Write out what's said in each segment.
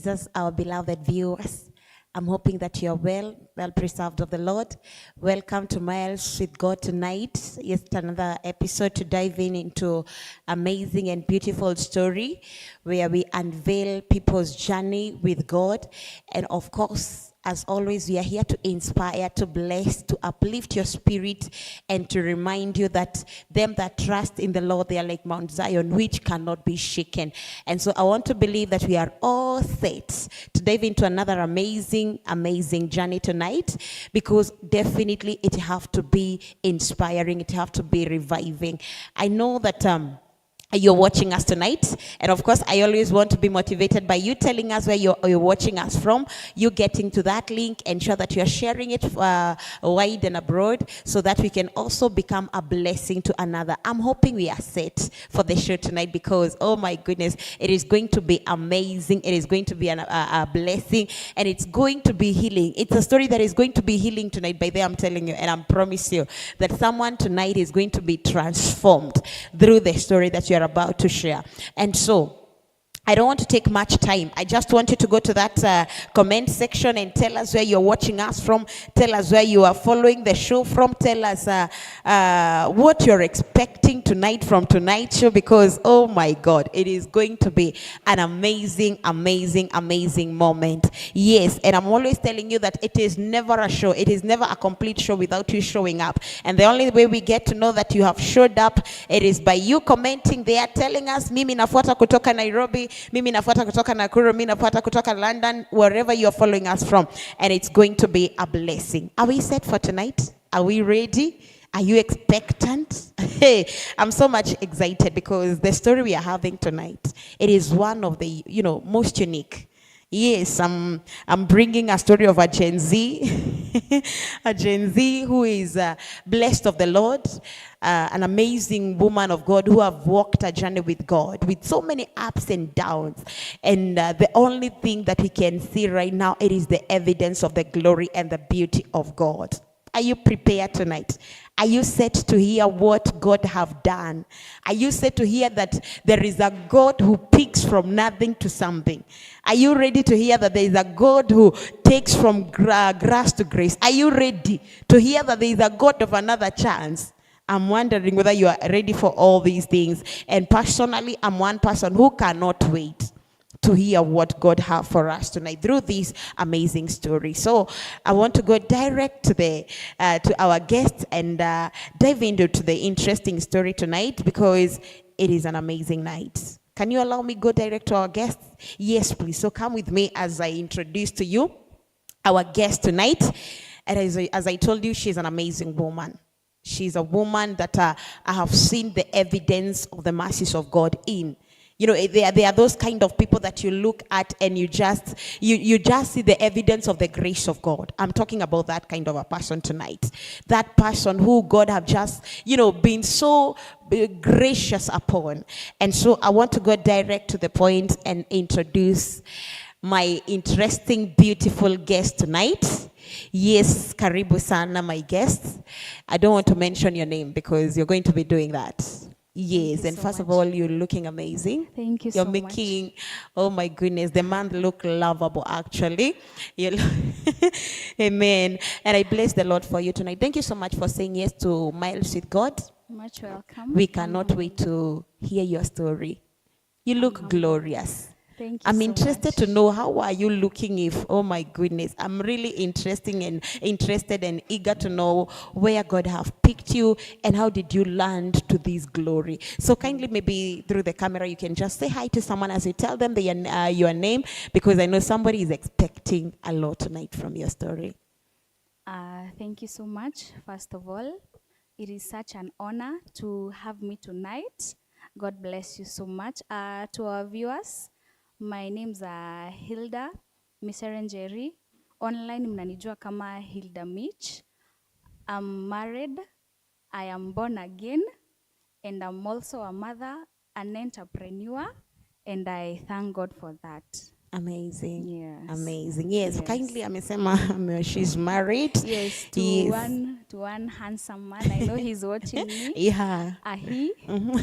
Jesus, our beloved viewers. I'm hoping that you're well preserved of the Lord. Welcome to Miles with God tonight. Yes, another episode to dive into amazing and beautiful story where we unveil people's journey with God. And of course, as always, we are here to inspire, to bless, to uplift your spirit, and to remind you that them that trust in the Lord, they are like Mount Zion, which cannot be shaken. And so I want to believe that we are all set to dive into another amazing journey tonight, because definitely it have to be inspiring, it have to be reviving. I know that you're watching us tonight, and of course I always want to be motivated by you telling us where you're watching us from, you getting to that link, ensure that you're sharing it wide and abroad so that we can also become a blessing to another. I'm hoping we are set for the show tonight, because oh my goodness, it is going to be amazing, it is going to be a blessing, and it's going to be healing. It's a story that is going to be healing tonight, by there I'm telling you, and I promise you that someone tonight is going to be transformed through the story that you're about to share. And so I don't want to take much time. I just want you to go to that comment section and tell us where you're watching us from. Tell us where you are following the show from. Tell us what you're expecting tonight from tonight's show, because oh my God, it is going to be an amazing moment. Yes, and I'm always telling you that it is never a show. It is never a complete show without you showing up. And the only way we get to know that you have showed up, it is by you commenting there, telling us, mimi nafuata kutoka Nairobi, mimi nafuata kutoka Nakuru, mimi nafuata kutoka London, wherever you're following us from. And it's going to be a blessing. Are we set for tonight? Are we ready? Are you expectant? Hey, I'm so much excited, because the story we are having tonight, it is one of the, most unique. Yes, I'm bringing a story of a Gen Z, a Gen Z who is blessed of the Lord, an amazing woman of God who have walked a journey with God with so many ups and downs. And the only thing that we can see right now, it is the evidence of the glory and the beauty of God. Are you prepared tonight? Are you set to hear what God have done? Are you set to hear that there is a God who picks from nothing to something? Are you ready to hear that there is a God who takes from grass to grace? Are you ready to hear that there is a God of another chance? I'm wondering whether you are ready for all these things. And personally, I'm one person who cannot wait to hear what God has for us tonight through this amazing story. So I want to go direct to our guests and dive into the interesting story tonight, because it is an amazing night. Can you allow me go direct to our guests? Yes, please. So come with me as I introduce to you our guest tonight. And as I told you, she's an amazing woman. She's a woman that I have seen the evidence of the mercies of God in. They are those kind of people that you look at and you just see the evidence of the grace of God. I'm talking about that kind of a person tonight. That person who God have just, been so gracious upon. And so I want to go direct to the point and introduce my interesting, beautiful guest tonight. Yes, karibu sana, my guest. I don't want to mention your name because you're going to be doing that. Yes, and first of all, you're looking amazing. Thank you you're so making, much. oh my goodness, the man look lovable actually. Amen. And I bless the Lord for you tonight. Thank you so much for saying yes to Miles with God. Much welcome. We cannot wait to hear your story. You look glorious. Thank you I'm so interested much. to know, how are you looking? Oh my goodness, I'm really interested and eager to know where God have picked you and how did you land to this glory. So kindly, maybe through the camera, you can just say hi to someone as you tell them your name, because I know somebody is expecting a lot tonight from your story. Thank you so much. First of all, it is such an honor to have me tonight. God bless you so much. To our viewers, my name's HILDAH Miserenjeri. Online mnanijua kama HILDAH MITCH. I'm married, I am born again, and I'm also a mother, an entrepreneur, and I thank God for that. Amazing. Yes. Amazing. Yes. Kindly amesema she's married. Yes, to one handsome man. I know he's watching me. Yeah. A he. Mm-hmm.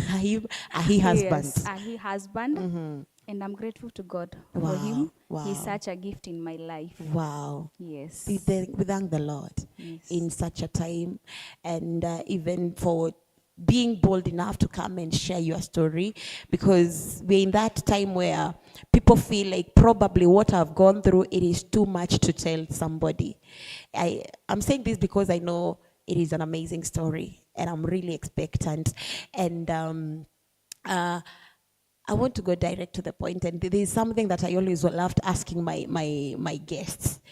A he husband. Yes, a he husband. Mm-hmm. And I'm grateful to God for Wow, him. wow. He's such a gift in my life. Wow. Yes. We thank the Lord Yes. in such a time, and even for being bold enough to come and share your story, because we're in that time where people feel like probably what I've gone through, it is too much to tell somebody. I'm saying this because I know it is an amazing story, and I'm really expectant. And I want to go direct to the point, and there is something that I always loved asking my guests.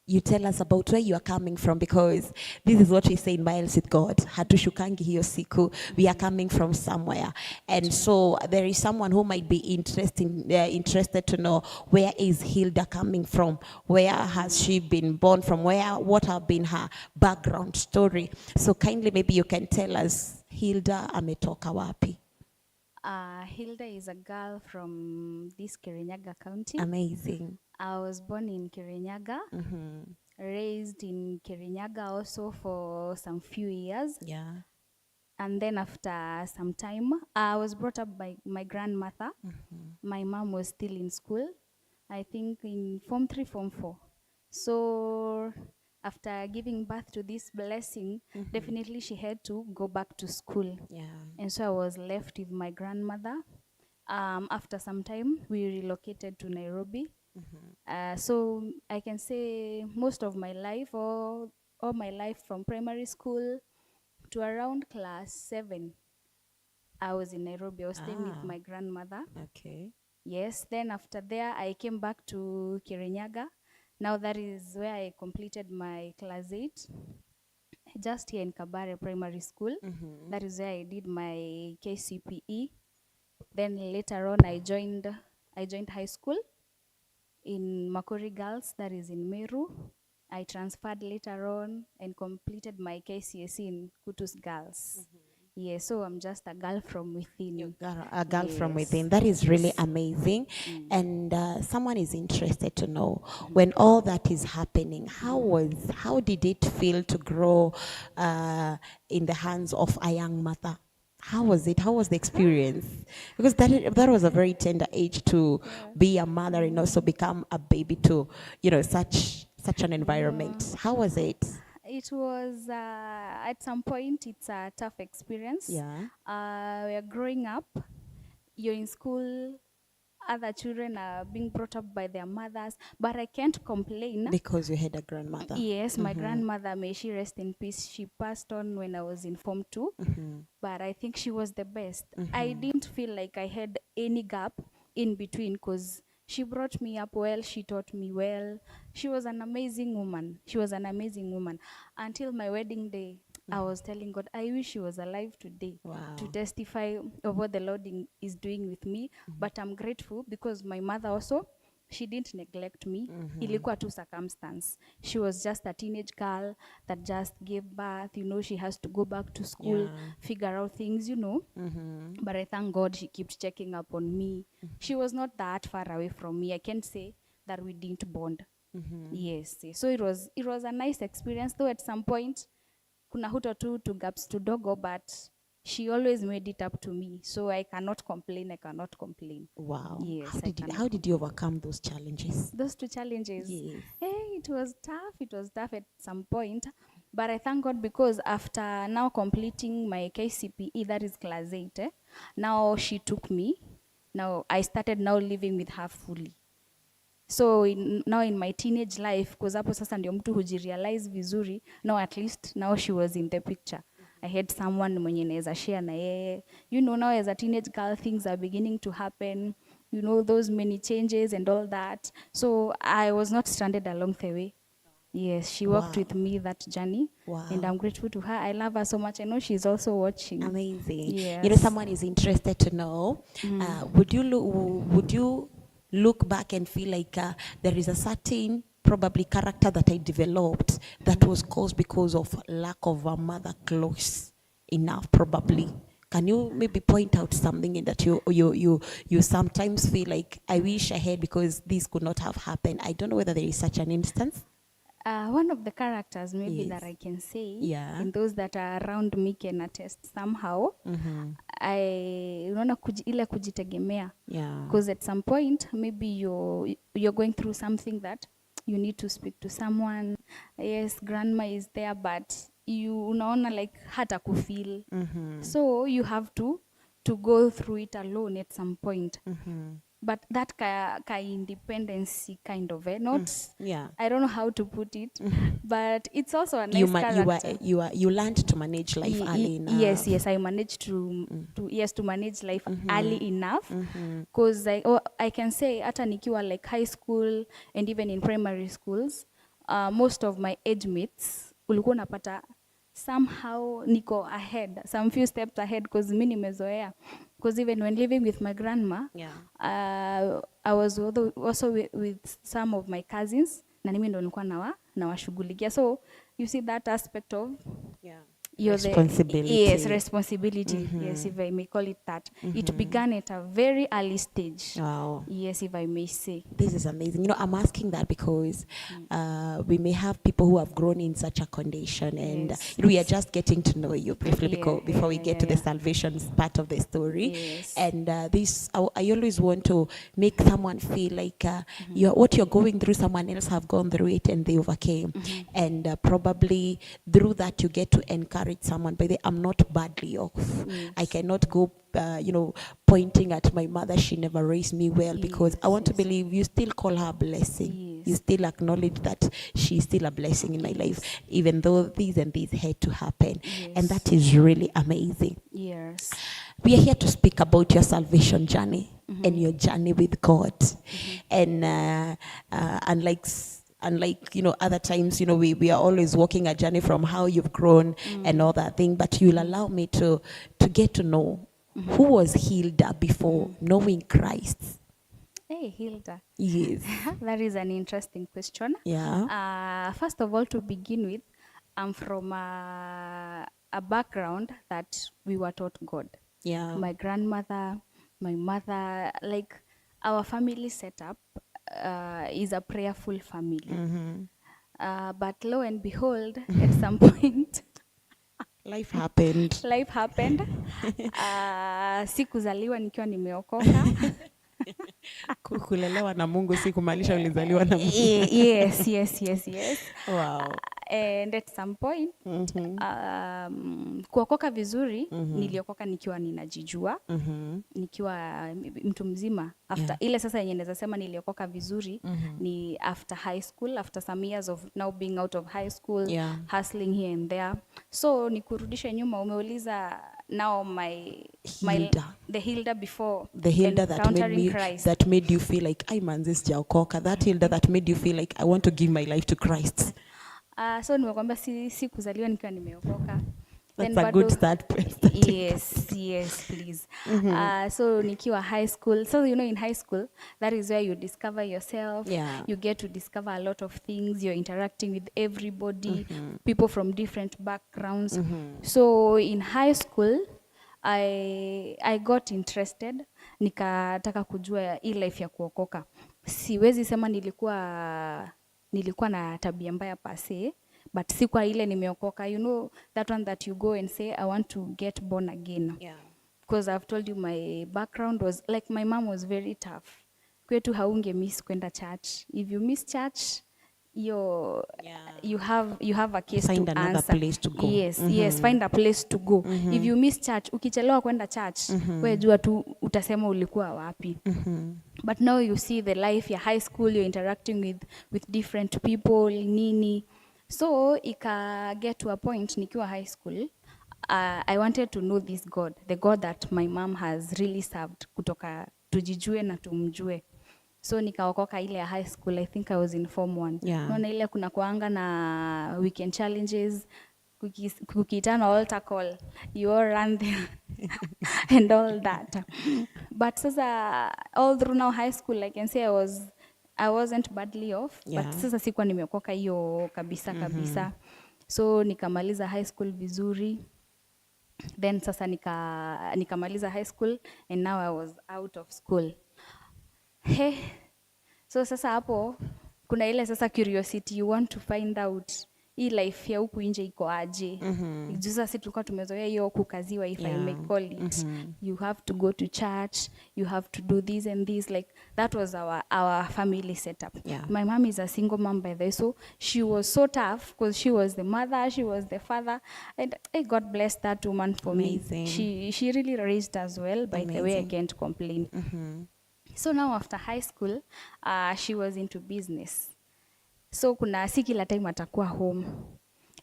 You tell us about where you are coming from, because this is what we say in Miles with God. Hatushukangi hiyo siku. We are coming from somewhere, and so there is someone who might be interested to know, where is Hilda coming from? Where has she been born from? What have been her background story? So kindly, maybe you can tell us, Hilda ametoka wapi? Hilda is a girl from this Kirinyaga County. Amazing. I was born in Kirinyaga, raised in Kirinyaga also for some few years. Yeah. And then after some time, I was brought up by my grandmother. My mom was still in school, I think in Form 3, Form 4. So after giving birth to this blessing, definitely she had to go back to school. Yeah. And so I was left with my grandmother. After some time, we relocated to Nairobi. So I can say most of my life, or all my life from primary school to around class 7, I was in Nairobi. I was staying with my grandmother. Okay. Yes, then after there, I came back to Kirinyaga. Now that is where I completed my class 8, just here in Kabare Primary School. That is where I did my KCPE. Then later on, I joined high school in Makori Girls, that is in Meru. I transferred later on and completed my KCSE in Kutus Girls. Yeah, so I'm just a girl from within. A girl from Yes. within. That is really Yes. amazing. And someone is interested to know, when all that is happening, how did it feel to grow in the hands of a young mother? How was it? How was the experience? Because that was a very tender age to be a mother and also become a baby to, such an environment. How was it? It was, at some point, it's a tough experience. Yeah. We are growing up, you're in school, other children are being brought up by their mothers, but I can't complain. Because you had a grandmother. Yes, my grandmother, may she rest in peace, she passed on when I was in Form 2, but I think she was the best. I didn't feel like I had any gap in between, because she brought me up well, she taught me well. She was an amazing woman. She was an amazing woman. Until my wedding day, I was telling God, I wish she was alive today to testify of what the Lord is doing with me. But I'm grateful because my mother also, she didn't neglect me. Ilikuwa tu circumstance. She was just a teenage girl that just gave birth. She has to go back to school, figure out things. But I thank God she kept checking up on me. She was not that far away from me. I can't say that we didn't bond. Yes. So it was a nice experience, though at some point, kuna huto tu gaps tudogo, but she always made it up to me. So I cannot complain. Wow. Yes. How did you overcome those challenges? Those two challenges. Yes. Hey, it was tough. It was tough at some point. But I thank God, because after now completing my KCPE, that is class 8, now she took me. Now I started now living with her fully. So now in my teenage life, because hapo sasa ndio mtu hujirealize vizuri, now at least now she was in the picture. I had someone mwenye naweza share na yeye. Now as a teenage girl, things are beginning to happen. Those many changes and all that. So I was not stranded along the way. Yes, she walked with me that journey. Wow. And I'm grateful to her. I love her so much. I know she's also watching. Amazing. Yes. Someone is interested to know, would you look back and feel like there is a certain probably character that I developed that was caused because of lack of a mother close enough, probably? Can you maybe point out something in that you sometimes feel like, I wish I had, because this could not have happened? I don't know whether there is such an instance. One of the characters maybe that I can say, Yeah. and those that are around me can attest somehow. unaona ile kujitegemea. Yeah. Because at some point maybe you're going through something that you need to speak to someone. Yes, grandma is there, but you unaona like hata kufeel. So you have to go through it alone at some point. But that independency kind of not Yeah. I don't know how to put it, but it's also a nice character. You learned to manage life early enough. Yes, I managed to manage life early enough, because I can say hata nikiwa like high school and even in primary schools, most of my age mates ulikuwa unapata somehow niko ahead, some few steps ahead, because mimi nimezoea. Because even when living with my grandma, I was also with some of my cousins, na mimi ndo nilikuwa nawashughulikia. So you see that aspect of responsibility. Yes, responsibility. Yes, if I may call it that. It began at a very early stage. Wow. Yes, if I may say. This is amazing. You know, I'm asking that because we may have people who have grown in such a condition, and we are just getting to know you briefly before we get to the salvation part of the story. Yes. And I always want to make someone feel like what you're going through, someone else have gone through it and they overcame. And probably through that you get to encourage someone. By the way, I'm not badly off. I cannot go pointing at my mother, she never raised me well, because I want to believe you still call her a blessing. You still acknowledge that she's still a blessing in my life, even though these and these had to happen. And that is really amazing. Yes. We are here to speak about your salvation journey and your journey with God. And unlike other times, we are always walking a journey from how you've grown and all that thing, but you'll allow me to get to know who was HILDAH before knowing Christ. Hey, HILDAH. Yes. That is an interesting question. Yeah. First of all, to begin with, I'm from a background that we were taught God. Yeah. My grandmother, my mother, like our family setup is a prayerful family. But lo and behold, at some point, life happened. Sikuzaliwa nikiwa nimeokoka. Kulelewa na Mungu si kumaanisha ulizaliwa na Mungu. Yes. Wow. And at some point, kuokoka vizuri, niliokoka nikiwa ninajijua, nikiwa mtu mzima. After ile sasa yenye naweza sema niliokoka vizuri ni after high school, after some years of now being out of high school, hustling here and there. So nikurudisha nyuma, umeuliza now the HILDAH before, the HILDAH that made you feel like I manzi sijaokoka, that HILDAH that made you feel like I want to give my life to Christ. So nimekwambia si kuzaliwa nikiwa nimeokoka. That's a good start. Yes, please. So nikiwa high school, so in high school, that is where you discover yourself. You get to discover a lot of things. You're interacting with everybody, people from different backgrounds. So in high school, I got interested. Nikataka kujua hii life ya kuokoka. Siwezi sema nilikuwa na tabia mbaya pase, but si kwa ile nimeokoka. That one that you go and say, I want to get born again. Because I've told you my background was like, my mom was very tough. Kwetu haunge miss kwenda church. If you miss church, you have a case find to another answer. Place to go. Yes, find a place to go. If you miss church, ukichelewa kwenda church, wewe jua tu utasema ulikuwa wapi. But now you see the life ya high school, you're interacting with different people, nini. So ika get to a point nikiwa high school, I wanted to know this God, the God that my mom has really served, kutoka tujijue na tumjue. So nikaokoka ile ya high school. I think I was in form 1. Naona ile kuna kuanga na weekend challenges, kukitana altar call, you all run there and all that. But sasa all through now high school, I can say I wasn't badly off, but sasa sikuwa nimeokoka hiyo kabisa. So nikamaliza high school vizuri. Then sasa nikamaliza high school and now I was out of school. So sasa hapo kuna ile sasa curiosity, you want to find out hii life ya huku nje iko aje. Juu sasa tulikuwa tumezoea hiyo kukaziwa, if I may call it. You have to go to church, you have to do this and this, like that was our family setup. My mom is a single mom by the way, so she was so tough because she was the mother, she was the father, and God bless that woman for me. She really raised us well, by the way, I can't complain. So now after high school, she was into business. So kuna si kila time atakuwa home.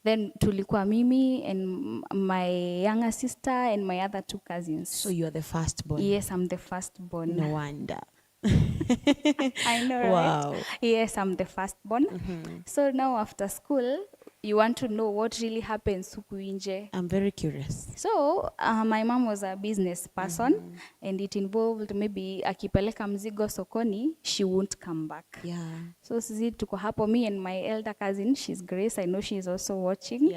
Then tulikuwa mimi and my younger sister and my other 2 cousins. So you are the firstborn? Yes, I'm the firstborn. No wonder. I know, wow. Right? Yes, I'm the firstborn. So now after school, you want to know what really happens huku nje. I'm very curious. So my mom was a business person, and it involved maybe akipeleka mzigo sokoni, she won't come back. So sisi tuko hapo, me and my elder cousin, she's Grace, I know she's also watching.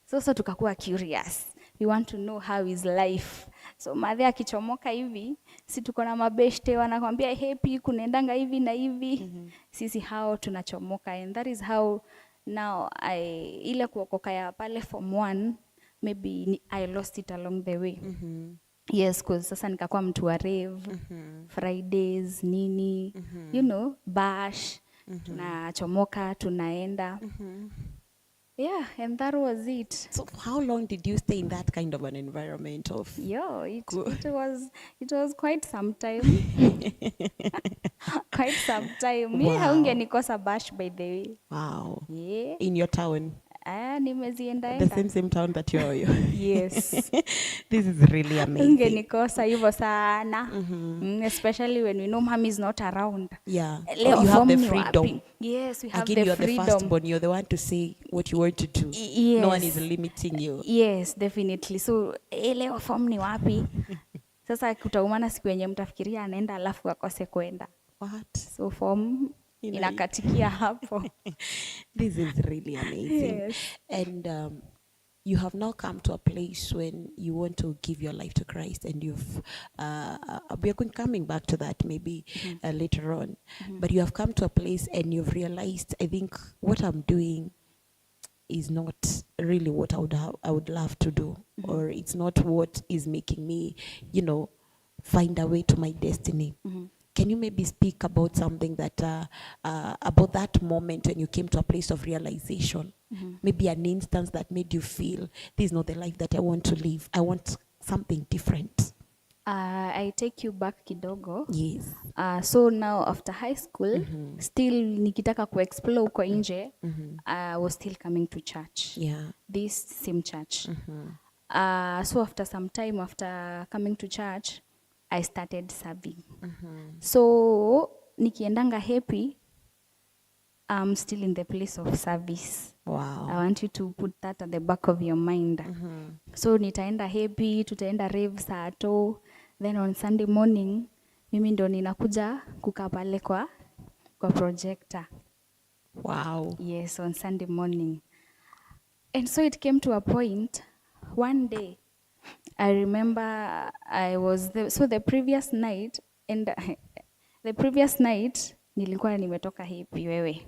So tukakuwa curious. We want to know how is life. So madhe akichomoka hivi, si tuko na mabeshte wanakwambia happy kunaendanga hivi na hivi. Sisi hao tunachomoka, and that is how now ile kuokoka ya pale form 1, maybe I lost it along the way. Yes, because sasa nikakuwa mtu wa rave, Fridays, nini, you know, bash, tunachomoka, tunaenda. Yeah, and that was it. So how long did you stay in that kind of an environment of? It was quite some time. Quite some time. Me haungenikosa bash, by the way. Wow. Yeah. In your town? Nimezienda. The same town that you are. Yes. This is really amazing. Ungenikosa hivyo sana. Especially when we know mom is not around. Yeah. You have the freedom. Yes, we have Again, the you're freedom. the firstborn. You're the one to say what you want to do. Yes. No one is limiting you. Yes, definitely. So leo form ni wapi? Sasa kutaumana siku yenye mtafikiria anaenda alafu akose kwenda. What? So form inakatikia hapo. This is really amazing. Yes. And you have now come to a place when you want to give your life to Christ, and you've we are coming back to that maybe later on. But you have come to a place and you've realized, I think what I'm doing is not really what I would love to do, or it's not what is making me, you know, find a way to my destiny. Can you maybe speak about something that about that moment when you came to a place of realization? Maybe an instance that made you feel this is not the life that I want to live. I want something different. I take you back kidogo. Yes. So now after high school, still nikitaka kuexplore uko nje, I was still coming to church. Yeah. This same church. So after some time, after coming to church, I started serving. So nikiendanga happy, I'm still in the place of service. Wow. I want you to put that at the back of your mind. So nitaenda happy, tutaenda rave sato. Then on Sunday morning, mimi ndo ninakuja kukaa pale kwa projector. Wow. Yes, on Sunday morning. And so it came to a point, one day, I remember I was the previous night, and the previous night nilikuwa nimetoka happy wewe.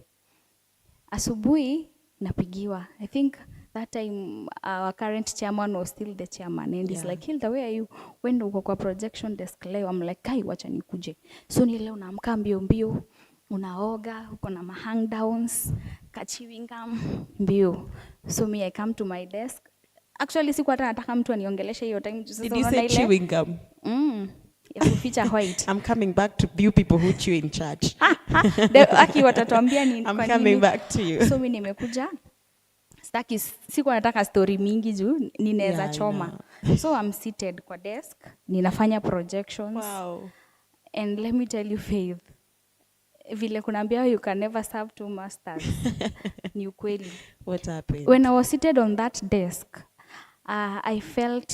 Asubuhi napigiwa. I think that time our current chairman was still the chairman, and he's like, Hilda, where are you? When uko kwa projection desk leo? I'm like, kai wacha nikuje. So ni leo naamka mbio mbio, unaoga, uko na hang downs, chewing gum mbio. So me I come to my desk. Actually siku hata nataka mtu aniongeleshe hiyo time. Did you say chewing gum? Ya kuficha white. I'm coming back to view people who chew in church. Aki watatuambia ni I'm coming back to you. So mimi nimekuja. Siku nataka story mingi juu ninaweza choma. So I'm seated kwa desk, ninafanya projections. Wow. And let me tell you, Faith, vile kunaambia you can never serve two masters. Ni ukweli. What happened? When I was seated on that desk, I felt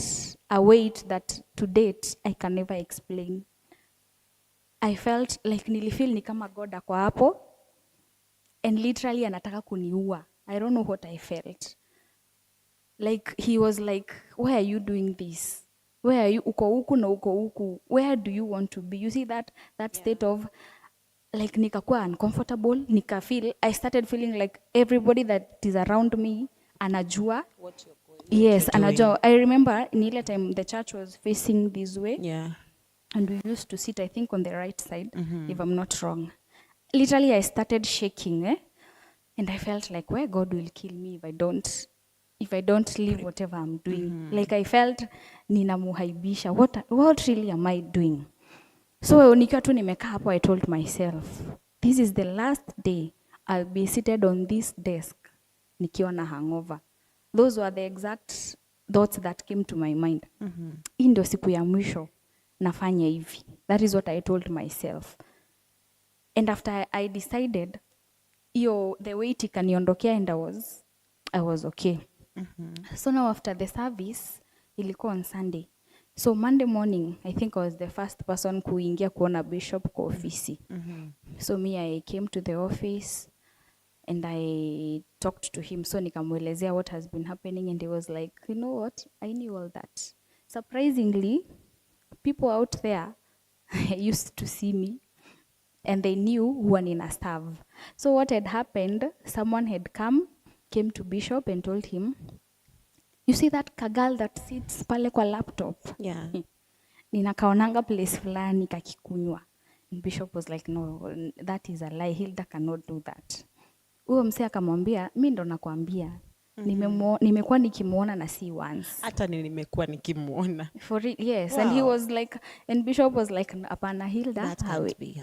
a weight that to date I can never explain. I felt like nilifeel ni kama God ako hapo and literally anataka kuniua. I don't know what I felt. Like he was like, why are you doing this? Where are you? Uko huku na uko huku. Where do you want to be? You see that state of like nikakuwa uncomfortable, I started feeling like everybody that is around me anajua. Yes, anajua. I remember in ile time the church was facing this way. Yeah. And we used to sit, I think, on the right side, if I'm not wrong. Literally, I started shaking, and I felt like, where God will kill me if I don't leave whatever I'm doing. Like I felt ninamuhaibisha. What really am I doing? So nikiwa tu nimekaa hapo, I told myself, this is the last day I'll be seated on this desk nikiwa na hangover. Those were the exact thoughts that came to my mind. Hii ndio siku ya mwisho nafanya hivi. That is what I told myself. And after I decided, the weight ikaniondokea and I was okay. So now after the service, ilikuwa on Sunday. So Monday morning, I think I was the first person kuingia kuona bishop kwa ofisi. So I came to the office and I talked to him. So nikamwelezea what has been happening, and he was like, you know what? I knew all that. Surprisingly, people out there used to see me and they knew who nina serve. So what had happened, someone had came to Bishop and told him, you see that kagal that sits pale kwa laptop? Yeah. Ninakaonanga place fulani kakikunywa. And Bishop was like, no, that is a lie. Hilda cannot do that. Huyo msee akamwambia, mimi ndo nakwambia. Nimekuwa nikimuona na si once. Hata nimekuwa nikimuona. For real, yes. Wow. And he was like, and Bishop was like, apana Hilda,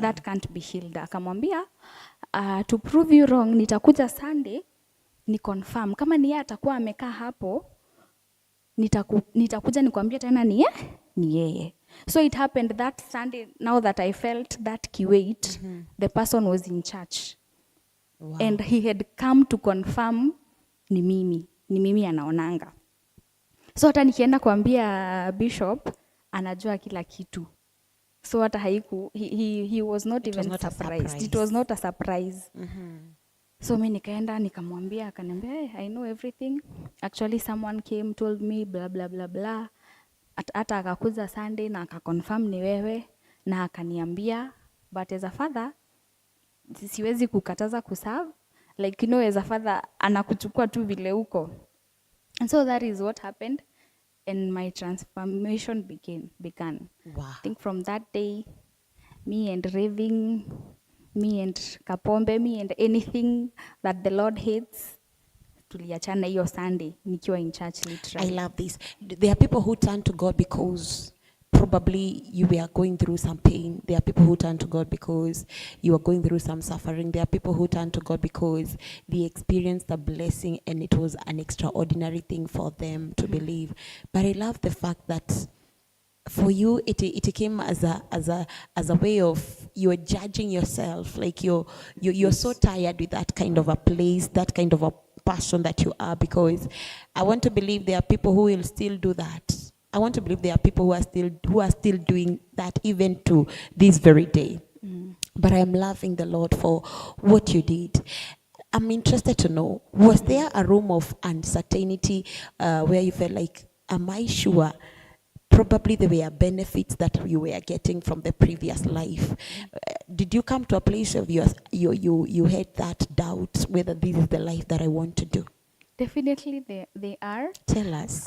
that can't be Hilda. Akamwambia, to prove you wrong, nitakuja Sunday, ni confirm. Kama ni yeye atakuwa amekaa hapo, nitakuja nikwambia tena ni yeye. So it happened that Sunday, now that I felt that kiweight, the person was in church. Wow. And he had come to confirm ni mimi anaonanga. So hata nikienda kuambia Bishop, anajua kila kitu. So hata he was not even surprised. It was not a surprise. So mimi nikaenda nikamwambia, akaniambia, hey, I know everything. Actually someone came, told me blah blah blah blah. Hata akakuza Sunday na akaconfirm ni wewe na akaniambia, but as a father siwezi kukataza kuserve. Like, you know, as a father anakuchukua tu vile uko. And so that is what happened, and my transformation began. Wow. I think from that day, me and raving, me and kapombe, me and anything that the Lord hates, tuliachana hiyo Sunday nikiwa in church literally. I love this. There are people who turn to God because probably you were going through some pain. There are people who turn to God because you are going through some suffering. There are people who turn to God because they experienced a blessing and it was an extraordinary thing for them to believe. But I love the fact that for you, it came as a way of you're judging yourself. Like you're so tired with that kind of a place, that kind of a person that you are, because I want to believe there are people who will still do that. I want to believe there are people who are still doing that even to this very day. But I am loving the Lord for what you did. I'm interested to know, was there a room of uncertainty where you felt like, am I sure? Probably there were benefits that you were getting from the previous life. Did you come to a place of you had that doubt whether this is the life that I want to do? Definitely they are. Tell us.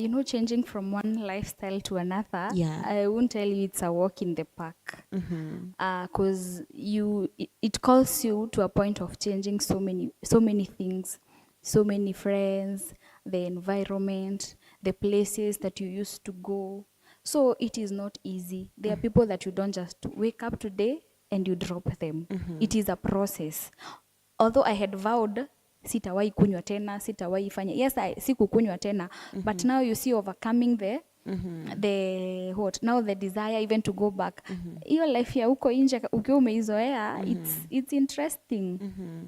You know, changing from one lifestyle to another, yeah. I won't tell you it's a walk in the park. Because it calls you to a point of changing so many things, so many friends, the environment, the places that you used to go. So it is not easy. There are people that you don't just wake up today and you drop them. It is a process. Although I had vowed, sitawahi kunywa tena, sitawahi fanya. Yes, sikukunywa tena, but now you see overcoming now the desire even to go back. Hiyo life ya uko nje ukiwa umeizoea, it's interesting.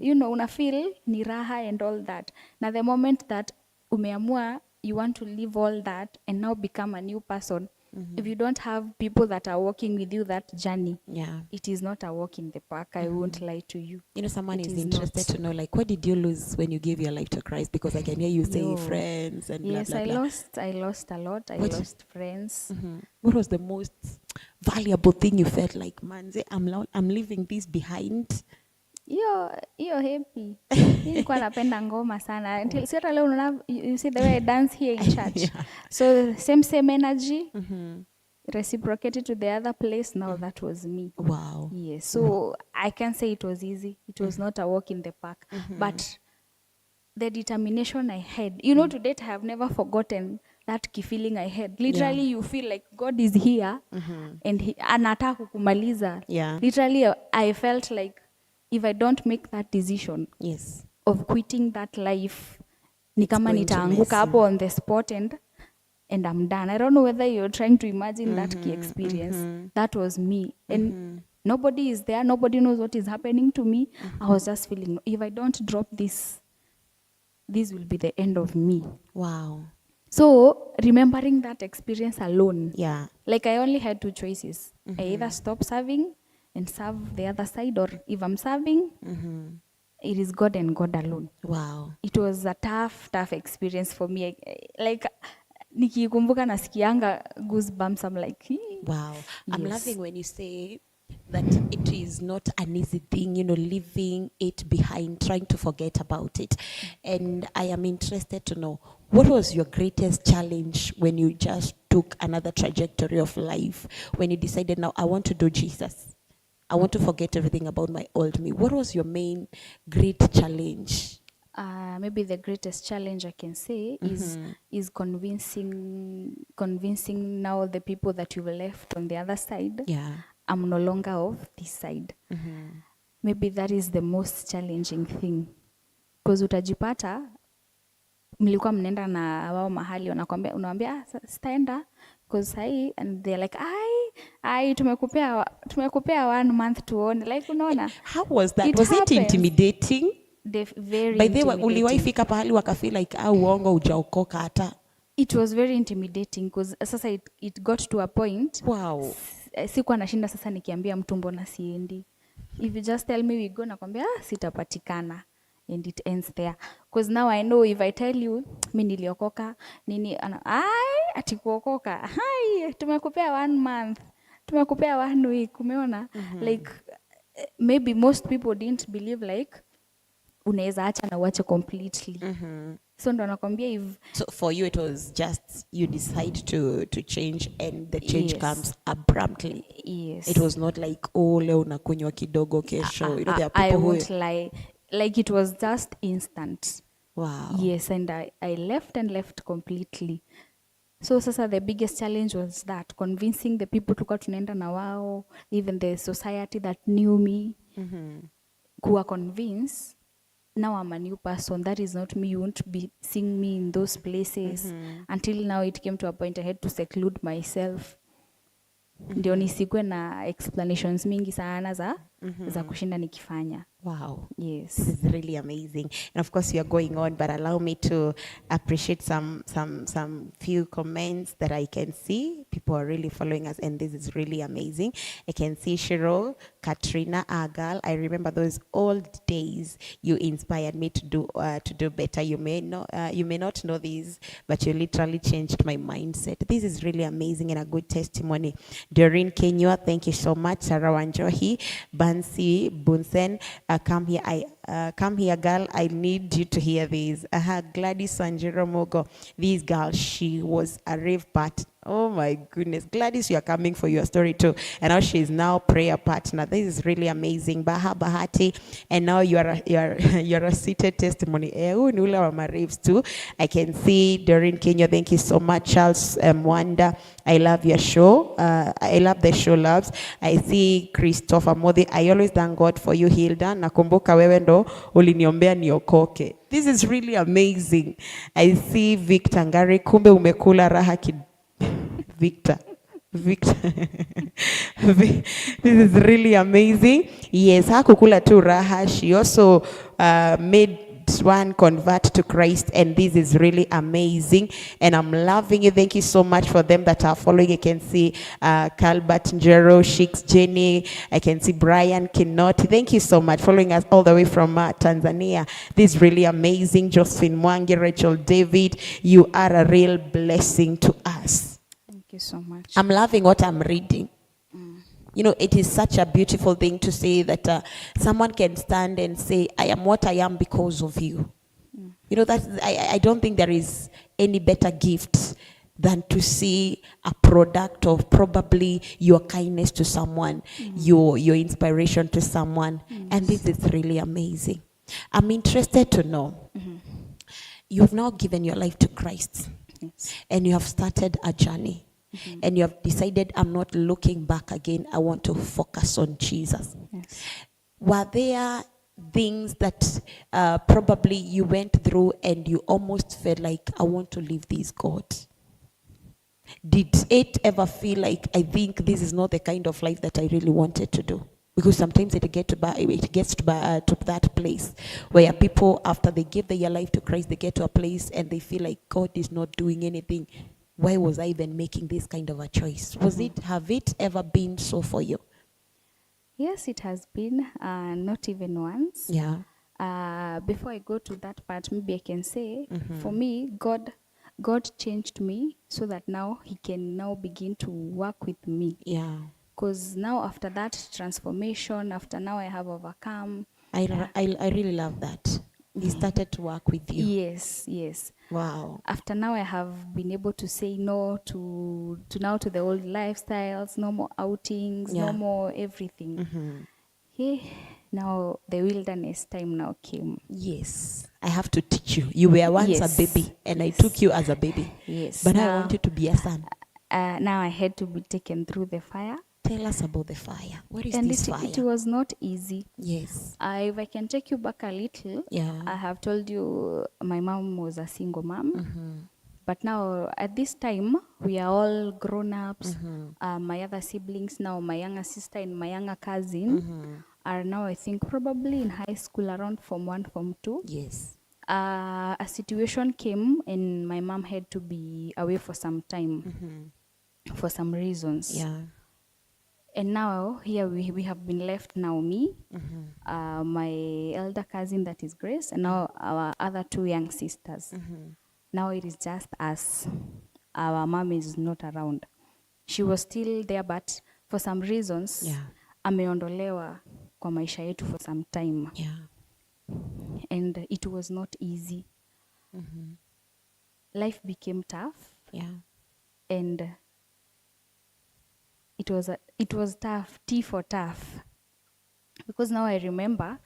You know, una feel ni raha and all that. Now the moment that umeamua you want to leave all that and now become a new person, If you don't have people that are walking with you that journey, Yeah. it is not a walk in the park. I won't lie to you. You know, someone It is is interested not. to know, like, what did you lose when you gave your life to Christ? Because I can hear you say Yo. friends and blah, Yes, blah, I blah. lost a lot. I What? lost friends. What was the most valuable thing you felt like, man, say, I'm leaving this behind? Hiyo happy. Nilikuwa napenda ngoma sana. Until si hata leo unaona, you see the way I dance here in church. Yeah. So same energy. Reciprocated to the other place. Now that was me. Wow. Yes. So I can say it was easy. It was not a walk in the park. But the determination I had, you know, to date I have never forgotten that feeling I had. Literally, you feel like God is here and anataka kukumaliza. Yeah. Literally, I felt like if I don't make that decision Yes. of quitting that life, ni kama going to mess nitaanguka hapo on the spot and I'm done. I don't know whether you're trying to imagine that key experience. That was me. And nobody is there. Nobody knows what is happening to me. I was just feeling, if I don't drop this will be the end of me. Wow. So remembering that experience alone, Yeah. like I only had two choices. I either stop serving and serve the other side, or if I'm serving, it is God and God alone. Wow. It was a tough experience for me. Like nikikumbuka nasikianga goosebumps. I'm like, wow. I'm yes. loving when you say that it is not an easy thing, you know, leaving it behind, trying to forget about it. And I am interested to know, what was your greatest challenge when you just took another trajectory of life, when you decided, now I want to do Jesus, I want to forget everything about my old me? What was your main great challenge? Maybe the greatest challenge I can say is convincing now the people that you've left on the other side. Yeah. I'm no longer of this side. Maybe that is the most challenging thing, because utajipata mlikuwa mnaenda na wao mahali wanakwambia, unawambia sitaenda because sahi, and they're like ai tumekupea 1 month tuone, like unaona. How was that? It was happens. It intimidating? Very By the way, intimidating. uliwahi fika pahali wakafeel like uongo hujaokoka hata? It was very intimidating because sasa it got to a point. Wow. Sikuwa nashinda sasa nikiambia mtu mbona siendi. If you just tell me we go, nakwambia sitapatikana, and it ends there. Because now I know if I tell you mimi niliokoka nini ati kuokoka. Hai, tumekupea 1 month. Tumekupea 1 week, umeona? Like maybe most people didn't believe like unaweza acha na uache completely. So ndo nakwambia if so for you it was just you decide to change, and the change Yes. comes abruptly. yes. It was not like leo unakunywa kidogo kesho. You know, there are I people who won't lie. Like it was just instant. wow. Yes, and I left completely. So sasa the biggest challenge was that convincing the people tulikuwa tunaenda na wao, even the society that knew me, kuwa convince now I'm a new person. That is not me. You won't be seeing me in those places. Until now it came to a point I had to seclude myself. Ndio nisikuwe na explanations mingi sana za kushinda nikifanya. Wow. Yes. This is really amazing. And of course we are going on, but allow me to appreciate some few comments that I can see. People are really following us, and this is really amazing. I can see Cheryl, Katrina, Agal. I remember those old days. You inspired me to do better. You may not know these, but you literally changed my mindset. This is really amazing and a good testimony. Doreen Kenya, thank you so much. Sarah Wanjohi, Bansi Bunsen, come here, girl. I need you to hear this. Gladys Sanjiro Mogo. This girl, she was a rave part. Oh my goodness. Gladys, you are coming for your story too. And now she's now prayer partner. This is really amazing. Baha Bahati. And now you're a seated testimony. Raves too. I can see Doreen Kenya. Thank you so much. Charles Mwanda. I love your show. I love the show, loves. I see Christopher Modi. I always thank God for you, Hilda. Nakumbuka wewe ndo uliniombea niokoke. This is really amazing. I see Victor Ngari. Kumbe umekula raha Victor. This is really amazing. Yes, hakukula tu raha. She also made one convert to Christ, and this is really amazing, and I'm loving it. Thank you so much for them that are following. I can see Calbert Njero, Sheiks Jenny, I can see Brian Kinoti. Thank you so much following us all the way from Tanzania. This is really amazing. Josephine Mwangi, Rachel David, you are a real blessing to us. Thank you so much. I'm loving what I'm reading. You know, it is such a beautiful thing to say that someone can stand and say, I am what I am because of you. You know, I don't think there is any better gift than to see a product of probably your kindness to someone, your inspiration to someone. And this is really amazing. I'm interested to know, you've now given your life to Christ. Yes. And you have started a journey. And you have decided, I'm not looking back again. I want to focus on Jesus. Yes. Were there things that probably you went through and you almost felt like, I want to leave this God? Did it ever feel like, I think this is not the kind of life that I really wanted to do? Because sometimes it gets to that place where people, after they give their life to Christ, they get to a place and they feel like God is not doing anything. Why was I even making this kind of a choice? Have it ever been so for you? Yes, it has been, not even once. Yeah. Before I go to that part, maybe I can say, for me, God changed me so that now He can now begin to work with me. Yeah. Because now after that transformation, after now I have overcome. I really love that. He started to work with you. Yes, yes. Wow. After now I have been able to say no to the old lifestyles, no more outings, Yeah. no more everything. Hey, now the wilderness time now came. Yes. I have to teach you. You were once Yes. a baby, and I Yes. took you as a baby. Yes. But now I Now, want you to be a son. now I had to be taken through the fire. Tell us about the fire. What is And this it fire? was not easy. Yes. If I can take you back a little, Yeah. I have told you my mom was a single mom. But now at this time, we are all grown-ups. My other siblings now, my younger sister and my younger cousin are now, I think, probably in high school around Form 1, Form 2. Yes. A situation came and my mom had to be away for some time for some reasons. Yeah. And now here we have been left now, me, my elder cousin that is Grace, and now our other two young sisters. Now it is just us. Our mom is not around. She was still there, but for some reasons, Yeah. ameondolewa kwa maisha yetu for some time. Yeah. And it was not easy. Life became tough. Yeah. And it was tough, T for tough. Because now I remember,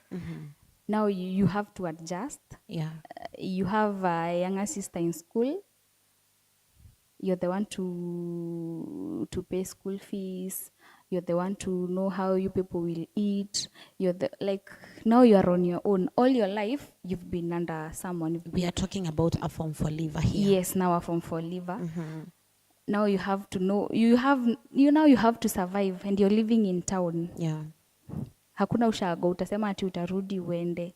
now you have to adjust. Yeah. You have a younger sister in school. You're the one to pay school fees. You're the one to know how you people will eat. Now you are on your own. All your life, you've been under someone. We are talking about a form for liver here. Yes, now a form for liver. Now you have to know, you have to survive, and you're living in town. Yeah. Hakuna ushago, utasema ati utarudi uende.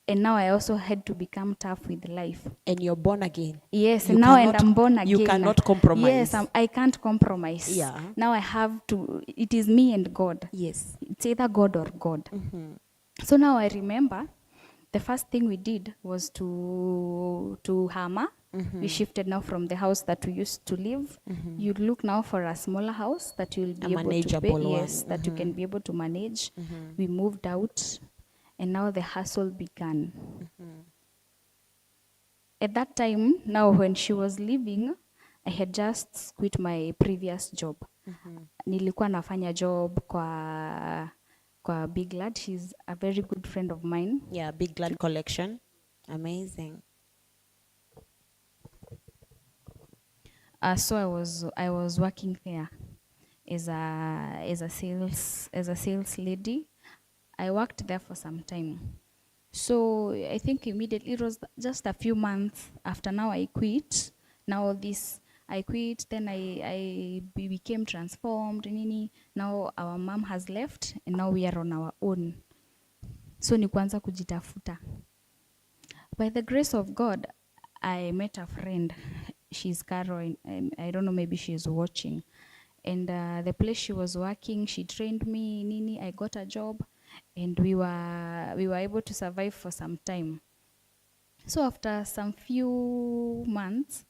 And now I also had to become tough with life. And you're born again. Yes, You and now cannot- I'm born again. you cannot compromise. Yes, I can't compromise. Yeah. Now I have to, it is me and God. Yes. It's either God or God. So now I remember the first thing we did was to hammer. We shifted now from the house that we used to live. You look now for a smaller house that you'll be able to pay. manageable one. Yes, that you can be able to manage. We moved out, and now the hustle began. At that time, now when she was leaving, I had just quit my previous job. Nilikuwa nafanya job kwa Big Lad. She's a very good friend of mine. Yeah, Big Glad Collection. Amazing. So I was working there as a sales lady. I worked there for some time. So I think immediately, it was just a few months after now I quit. Now I quit, then I became transformed. Now our mom has left, and now we are on our own. So ni kuanza kujitafuta. By the grace of God, I met a friend. She's Carol. I don't know, maybe she's watching. And the place she was working, she trained me, nini, I got a job, and we were able to survive for some time. So after some few months,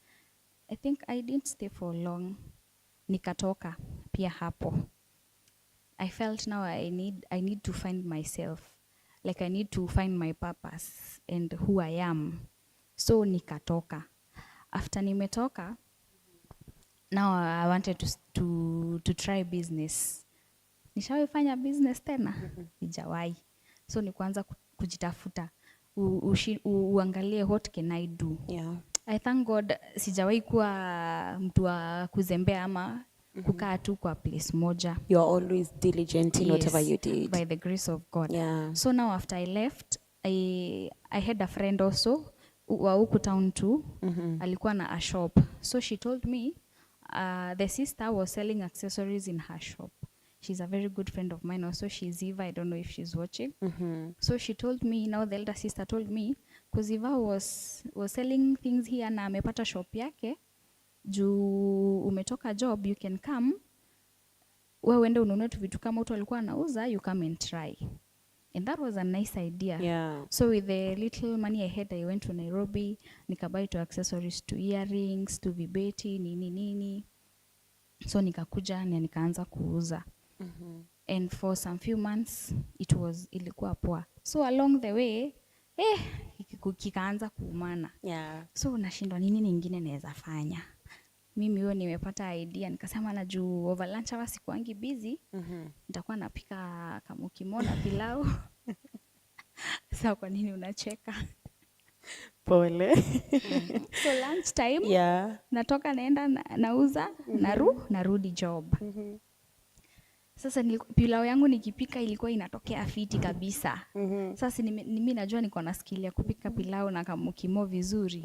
I think I didn't stay for long. Nikatoka pia hapo. I felt now I need to find myself. Like I need to find my purpose and who I am. So nikatoka. After nimetoka, now I wanted to try business. Nishawahi fanya business tena? Sijawahi. So ni kuanza kujitafuta. Uangalie what can I do. Yeah. I thank God sijawahi kuwa mtu wa kuzembea ama kukaa tu kwa place moja. You are always diligent in whatever you did. By the grace of God. Yeah. So now after I left, I had a friend also wa huku town too. Alikuwa na a shop. So she told me the sister was selling accessories in her shop. She's a very good friend of mine also. She's Eva. I don't know if she's watching. So she told me, now the elder sister told me, because Eva was selling things here na amepata shop yake, juu umetoka job, you can come, wewe uende ununue tu vitu kama mtu alikuwa anauza, you come and try. And that was a nice idea. Yeah. So with the little money I had, I went to Nairobi, nikabuy to accessories, to earrings, to vibeti, nini. So nikakuja na nikaanza kuuza. And for some few months, ilikuwa poa. So along the way, kikaanza kuumana. Yeah. So nashindwa nini nyingine naweza fanya. Mimi huyo nimepata idea, nikasema na juu over lunch hawa sikuangi busy, nitakuwa napika kamukimo na pilau. Sasa kwa nini unacheka? Pole. So lunch time, Yeah. natoka naenda nauza, narudi job. Sasa pilau yangu nikipika ilikuwa inatokea fiti kabisa. Sasa mimi najua niko na skill ya kupika pilau na kamukimo vizuri.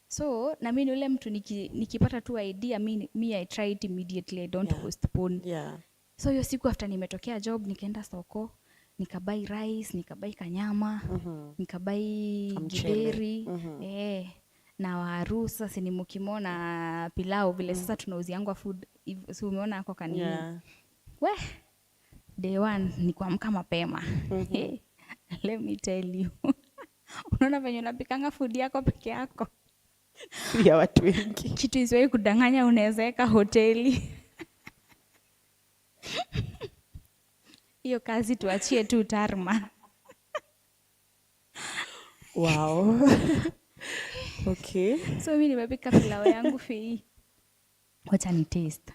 So na mimi yule mtu nikipata tu idea, I try it immediately, I don't postpone. Yeah. So hiyo siku after nimetokea job, nikaenda soko, nikabai rice, nikabai kanyama, nikabai githeri, na waru. Sasa ni mukimo na pilau vile sasa tunauziangwa food. So umeona hako kanini. Yeah. Day one ni kuamka mapema. Let me tell you. Unaona venye unapikanga food yako peke yako. Ya watu wengi. Kitu isiwahi kudanganya, unaweza weka hoteli. Hiyo kazi tuachie tu Tarma. Wow. Okay. So mimi nimepika pilau yangu fei. Wacha ni taste.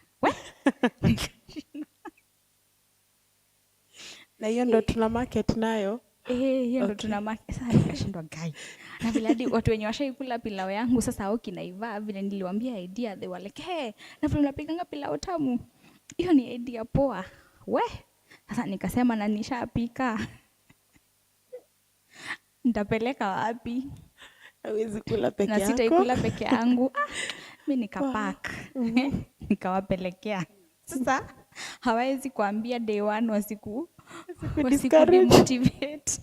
Na hiyo ndo tuna market nayo. Hiyo ndo tuna market. Sasa nikashindwa guy. Na vile hadi watu wenye washaikula pilau yangu sasa au kinaiva vile niliwaambia idea, they were like, "Hey, na vile unapikanga pilau tamu. Hiyo ni idea poa." Sasa nikasema na nishapika. Nitapeleka wapi? Hawezi kula peke yako. Na sitaikula peke yangu. Mimi nikapack. Nikawapelekea. Sasa hawezi kuambia day one wasiku motivate.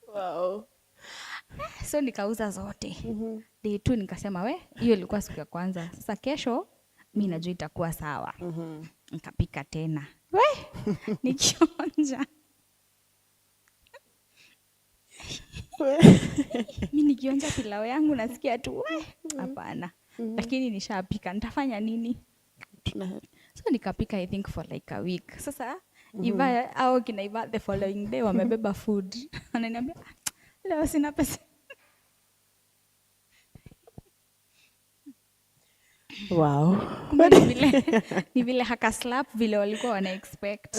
Wow. So nikauza zote. Day 2 nikasema hiyo ilikuwa siku ya kwanza. Sasa kesho mimi najua itakuwa sawa. Nikapika tena. Nikionja. Mimi nikionja pilau yangu nasikia tu hapana. Lakini nishapika, nitafanya nini? So nikapika I think for like a week. Sasa Iva au kinaiva the following day wamebeba food. Ananiambia leo sina pesa. Wow. Ni vile haka slap vile walikuwa wana expect.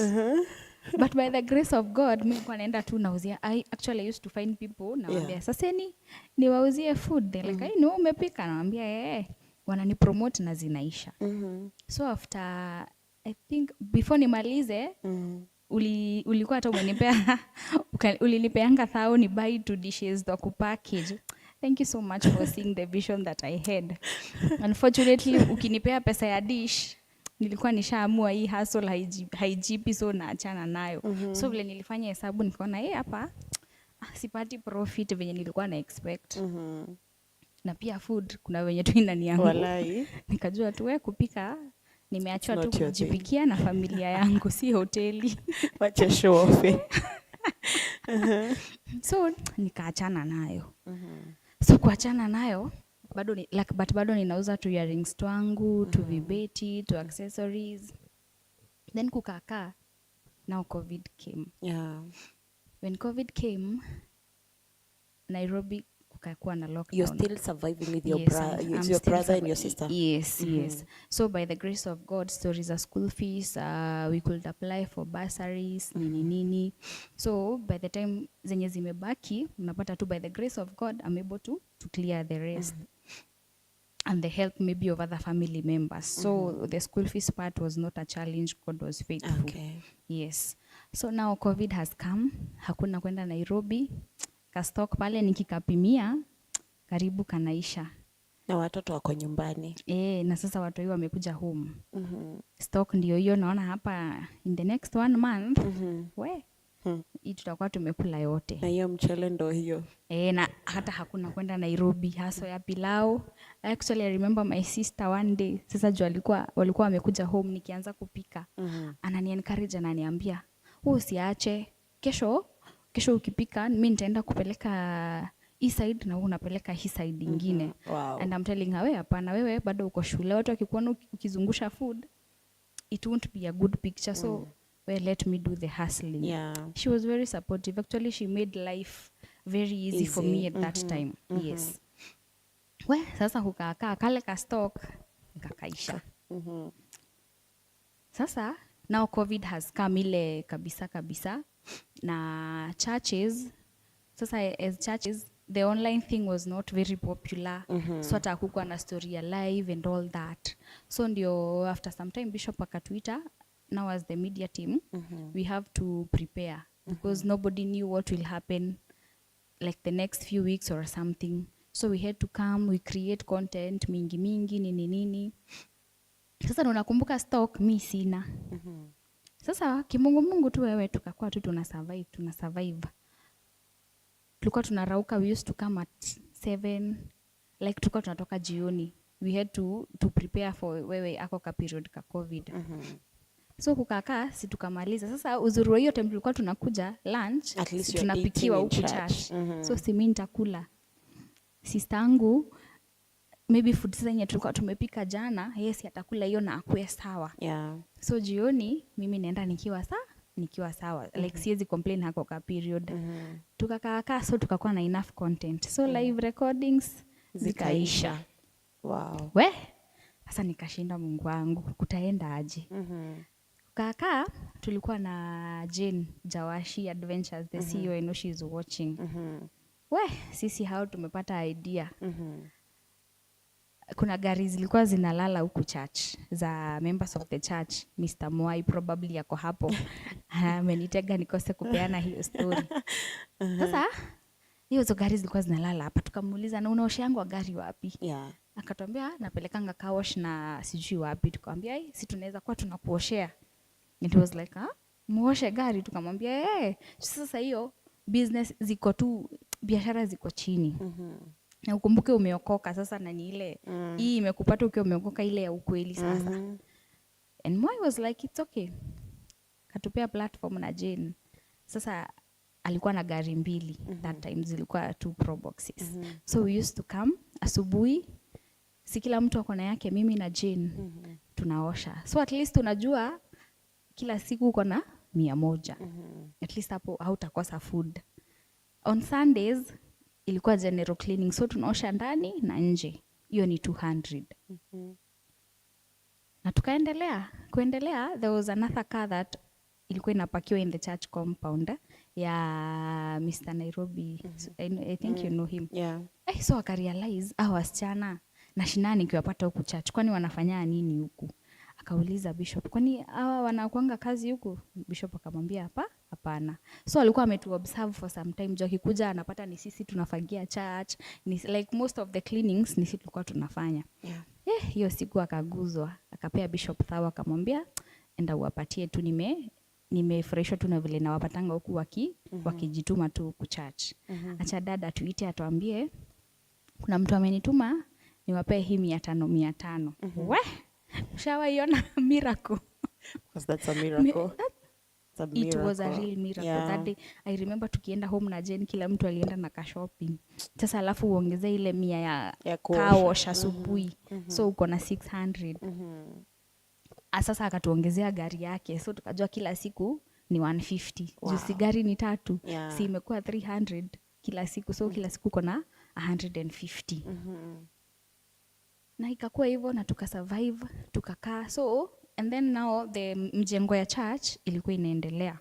But by the grace of God, mimi nilikuwa naenda tu nauzia. I actually used to find people nawaambia sasa ni wauzie food. They like, "Ai, no umepika?" Nawaambia wanani promote na zinaisha. So after I think before nimalize ulikuwa hata umenipea ulinipeanga 1,000 ni buy 2 dishes to kupackage. Thank you so much for seeing the vision that I had. Unfortunately ukinipea pesa ya dish nilikuwa nishaamua hii hustle haijipi, so naachana nayo. So vile nilifanya hesabu nikaona hapa sipati profit venye nilikuwa na expect. Na pia food kuna venye tu inaniangu. Walai. Nikajua tu kupika nimeachwa tu kujipikia na familia yangu, si hoteli. Wacha show off. So nikaachana nayo. So kuachana nayo bado ninauza tu earrings twangu, tu vibeti, tu accessories. Then kukakaa, now COVID came. Yeah. When COVID came, Nairobi kukakuwa na lockdown. You're still surviving with your Yes, brother and your sister? Yes, yes. So by the grace of God, stories are school fees, we could apply for bursaries, nini. So by the time zenye zimebaki, unapata tu by the grace of God, I'm able to clear the rest. And the help maybe of other family members. So the school fees part was not a challenge. God was faithful. Okay. Yes. So now COVID has come. Hakuna kwenda Nairobi. Kastock pale nikikapimia karibu kanaisha. Na watoto wako nyumbani. Na sasa watu hiyo wamekuja home. Stock ndio hiyo naona hapa in the next 1 month. Hii tutakuwa tumekula yote. Na hiyo mchele ndo hiyo. Na hata hakuna kwenda Nairobi, haso ya pilau. Actually I remember my sister one day, sasa juu walikuwa wamekuja home nikianza kupika. Anani encourage, ananiambia, usiache, kesho ukipika mimi nitaenda kupeleka hii side na wewe unapeleka hii side nyingine. Wow. And I'm telling her, hapana, wewe bado uko shule, watu wakikuona ukizungusha food, it won't be a good picture. So let me do the hustling. Yeah. She was very supportive. Actually, she made life very easy for me at that time. Yes. Sasa kukakaa kale ka stock kakaisha. Sasa now COVID has come ile kabisa na churches. Sasa as churches, the online thing was not very popular. So hata hakukuwa na story ya live and all that. So ndio after some time Bishop akatuita, now as the media team, we have to prepare because nobody knew what will happen like the next few weeks or something. So we had to come, we create content mingi nini. Sasa unakumbuka stock mi sina. Sasa kimungu tu wewe tukakuwa tu tuna survive. Tulikuwa tunarauka, we used to come at 7, like tulikuwa tunatoka jioni. We had to prepare for wewe ako ka period ka COVID. So kukakaa si tukamaliza. Sasa uzuri wa hiyo time tulikuwa tunakuja lunch, tunapikiwa huku church. So si mimi nitakula. Sister yangu maybe food sasa yenye tulikuwa tumepika jana, yes atakula hiyo na akue sawa. Yeah. So jioni mimi naenda nikiwa sawa. Like siwezi complain hako ka period. Tukakaa so tukakuwa na enough content. So live recordings zikaisha. Wow. Sasa nikashinda Mungu wangu, kutaenda aje? Kaka tulikuwa na Jane Jawashi Adventures, the CEO, I know she's watching. Sisi hao tumepata idea. Kuna gari zilikuwa zinalala huku church za members of the church. Mr. Mwai probably yako hapo. Amenitega nikose kupeana hiyo story. Sasa hizo gari zilikuwa zinalala hapa, tukamuuliza na unaosha yangu gari wapi? Akatuambia napelekanga car wash na sijui wapi. Tukamwambia si tunaweza kuwa tunakuoshea. It was like, muoshe gari. Tukamwambia sasa hiyo business ziko tu, biashara ziko chini. Na ukumbuke umeokoka sasa, na ni ile hii imekupata ukiwa umeokoka ile ya ukweli sasa. And Moi was like it's okay. Katupea platform na Jane. Sasa alikuwa na gari 2 that time, zilikuwa 2 pro boxes. So we used to come asubuhi, si kila mtu ako na yake, mimi na Jane tunaosha. So at least unajua kila siku uko na 100. At least hapo hautakosa food. On Sundays ilikuwa general cleaning, so tunaosha ndani na nje. Hiyo ni 200. Na kuendelea, there was another car that ilikuwa inapakiwa in the church compound ya Mr. Nairobi. So, I think you know him. So akarealize wasichana na shinani kiwapata huku church, kwani wanafanya nini huku? Akauliza Bishop, kwani hawa wanakuanga kazi huku? Bishop akamwambia hapana. So alikuwa ametu observe for some time. Jo akikuja anapata ni sisi tunafagia church, ni like most of the cleanings ni sisi tulikuwa tunafanya. Hiyo siku akaguzwa, akapea Bishop Thawa, akamwambia enda uwapatie tu, nimefurahishwa tu na vile nawapatanga huku wakijituma tu kuchurch. Acha dada tuite atuambie kuna mtu amenituma niwapee hii 500. We, ushawaiona miracle? Because that's a miracle. It was a real miracle. Yeah. That day I remember tukienda home na Jen, kila mtu alienda na ka shopping. Sasa alafu uongeze ile 100 ya car wash asubuhi. So uko na 600. Sasa akatuongezea gari yake, so tukajua kila siku ni 150. Wow. Jusi gari ni 3. Yeah. Si imekuwa 300 kila siku, so kila siku uko na 150. Na ikakuwa hivyo na tukasurvive, tukakaa. So and then now the mjengo ya church ilikuwa inaendelea.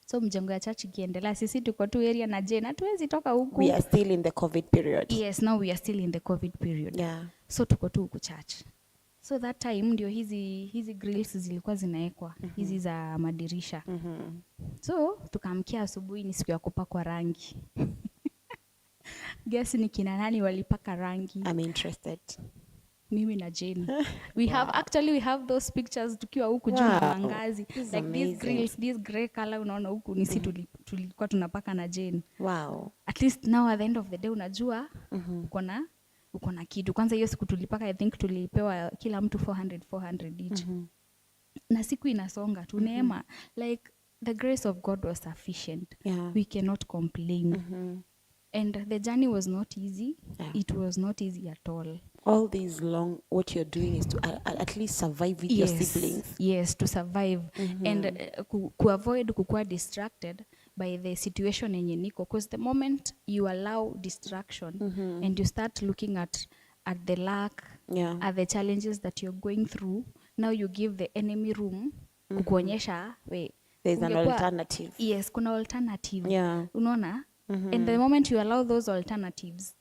So mjengo ya church ikiendelea, sisi tuko tu area na Jane, hatuwezi toka huku. We are still in the COVID period. Yes, now we are still in the COVID period. Yeah. So tuko tu huku church. So that time ndio hizi grills zilikuwa zinaekwa, hizi za madirisha. So tukaamkia asubuhi, ni siku ya kupakwa rangi. Guess ni kina nani walipaka rangi? I'm interested. Mimi na Jane. We have those pictures tukiwa huku juu na wangazi. Like amazing. These grills, this grey color unaona huku ni sisi tulikuwa tunapaka na Jane. Wow. At least now at the end of the day unajua uko na kitu. Kwanza hiyo siku tulipaka, I think tulipewa kila mtu 400 each. Na siku inasonga tu neema. Like the grace of God was sufficient. Yeah. We cannot complain. And the journey was not easy. Yeah. It was not easy at all. All these long, what you're doing is to at least survive with your siblings. Yes, to survive. And avoid kukua distracted by the situation yenye niko. Because the moment you allow distraction and you start looking at the lack, at the challenges that you're going through, now you give the enemy room kukuonyesha, there's an alternative. Yes, kuna alternative. Yeah. Unaona? And the moment you allow those alternatives,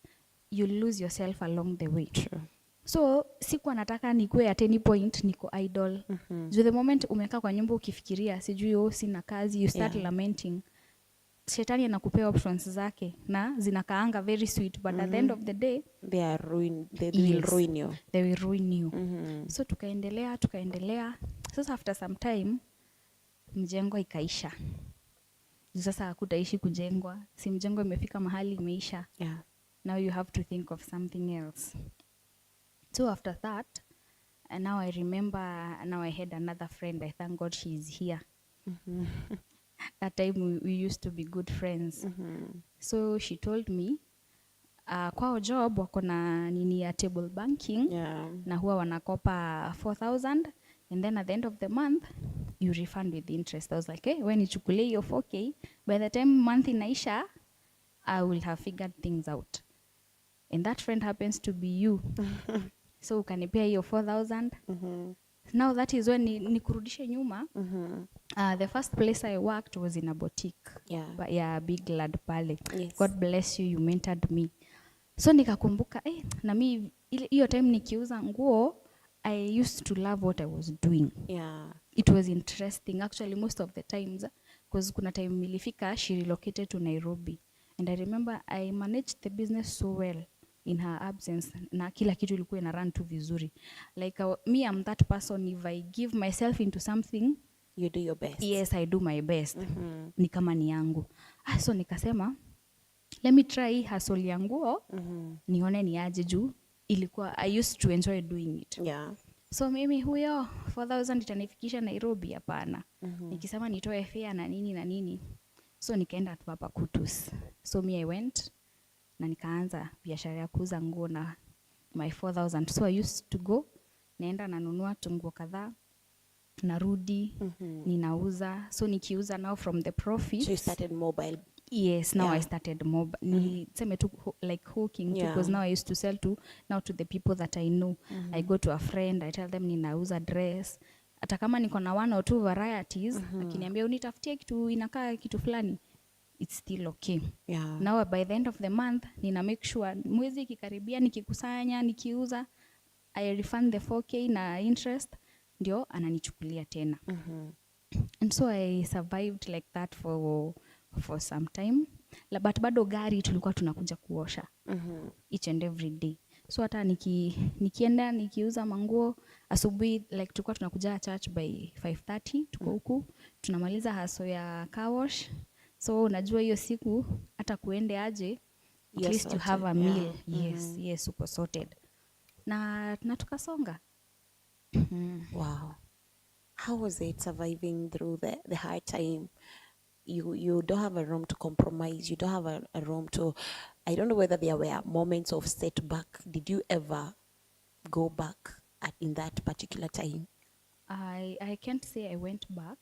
you lose yourself along the way. True. So sikuwa nataka nikuwe at any point niko idle. The moment umekaa kwa nyumba ukifikiria sijui sina kazi, you start lamenting. Shetani anakupea options zake na zinakaanga very sweet, but at the end of the day they will ruin you. They will ruin you. So tukaendelea. Sasa after some time mjengo ikaisha. Sasa hakutaishi kujengwa. Si mjengo imefika mahali imeisha. Yeah. Now you have to think of something else. So after that, and now I remember, now I had another friend. I thank God she is here. That time we used to be good friends. So she told me, kwao job wako na nini ya table banking. Yeah. Na huwa wanakopa 4,000. And then at the end of the month, you refund with interest. I was like, hey, when nichukulie hiyo 4K, by the time month inaisha, I will have figured things out. And that friend happens to be you. So ukanipea hiyo 4,000. Now that is when nikurudishe nyuma. The first place I worked was in a boutique. Yeah, big lad pale. Yes. God bless you, you mentored me. So nikakumbuka, na mi hiyo time nikiuza nguo, I used to love what I was doing. Yeah. It was interesting actually most of the times, because kuna time nilifika, she relocated to Nairobi. And I remember I managed the business so well in her absence, na kila kitu ilikuwa ina run tu vizuri. Like me, I'm that person, if I give myself into something, you do your best. Yes, I do my best. Ni kama ni yangu. So nikasema, let me try hustle yangu, nione ni aje juu. Ilikuwa, I used to enjoy doing it. Yeah. So mimi huyo 4,000 itanifikisha Nairobi hapana. Nikisema nitoe fare na nini. So nikaenda tu hapa Kutus. So I went na nikaanza biashara ya kuuza nguo na my 4,000. So I used to go, naenda nanunua nguo kadhaa, narudi, ninauza. So nikiuza now from the profits. So you started mobile. Yes, now I started mobile. Niseme tu like hooking because now I used to sell to the people that I know. I go to a friend, I tell them ninauza dress. Hata kama niko na 1 or 2 varieties, akiniambia unitafutie kitu inakaa kitu fulani, it's still okay. Yeah. Now by the end of the month, nina make sure mwezi ikikaribia nikikusanya, nikiuza, I refund the 4K na interest, ndio ananichukulia tena. And so I survived like that for some time. But bado gari tulikuwa tunakuja kuosha each and every day. So hata nikienda nikiuza manguo asubuhi, like tulikuwa tunakuja church by 5:30, tuko huku tunamaliza haso ya car wash. So unajua hiyo siku hata kuende aje, at least you have a meal. Yes, yes, uko sorted. Na tukasonga. Wow. How was it surviving through the hard time? You don't have a room to compromise. You don't have a room to, I don't know whether there were moments of setback. Did you ever go back in that particular time? I can't say I went back,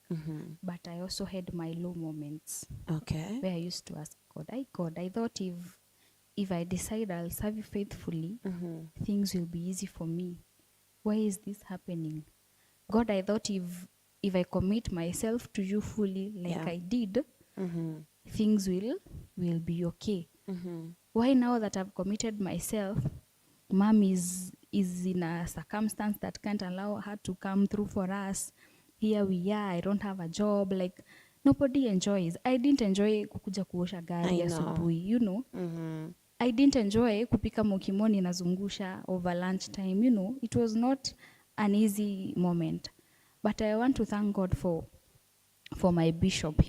but I also had my low moments. Okay. Where I used to ask God, God, I thought if I decide I'll serve you faithfully, things will be easy for me. Why is this happening? God, I thought if I commit myself to you fully, like I did, things will be okay. Why now that I've committed myself, mom is in a circumstance that can't allow her to come through for us. Here we are, I don't have a job. Like, nobody enjoys. I didn't enjoy kukuja kuosha gari asubuhi, you know. I didn't enjoy kupika mokimoni nazungusha over lunch time, you know. It was not an easy moment. But I want to thank God for my bishop.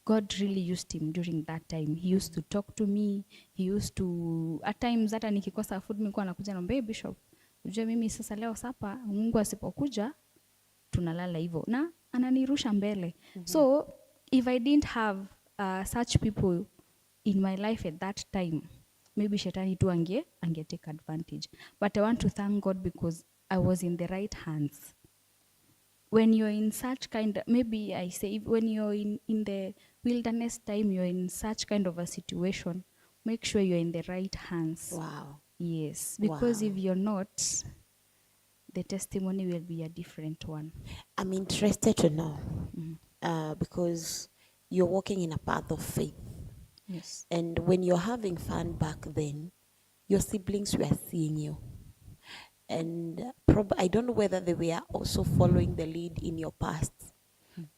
God really used him during that time. He used to talk to me. He used to, at times hata nikikosa food nilikuwa nakuja naomba bishop, unajua mimi sasa leo sapa Mungu asipokuja tunalala hivyo, na ananirusha mbele. So if I didn't have such people in my life at that time, maybe shetani tu ange take advantage. But I want to thank God because I was in the right hands. When you're in such kind of, maybe I say, when you're in the wilderness time, you're in such kind of a situation, make sure you're in the right hands. Wow. Yes, because if you're not, the testimony will be a different one. I'm interested to know, because you're walking in a path of faith. Yes. And when you're having fun back then, your siblings were seeing you. And I don't know whether they were also following the lead in your past.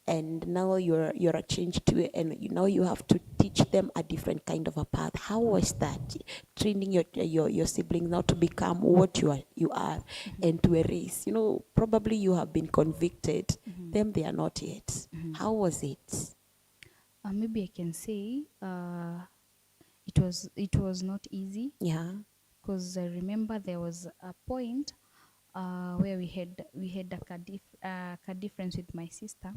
And now you're a change to it, and now you have to teach them a different kind of a path. How was that, training your siblings now to become what you are and to erase? You know, probably you have been convicted. Them, they are not yet. How was it? Maybe I can say it was not easy. Yeah. Because I remember there was a point where we had a difference with my sister,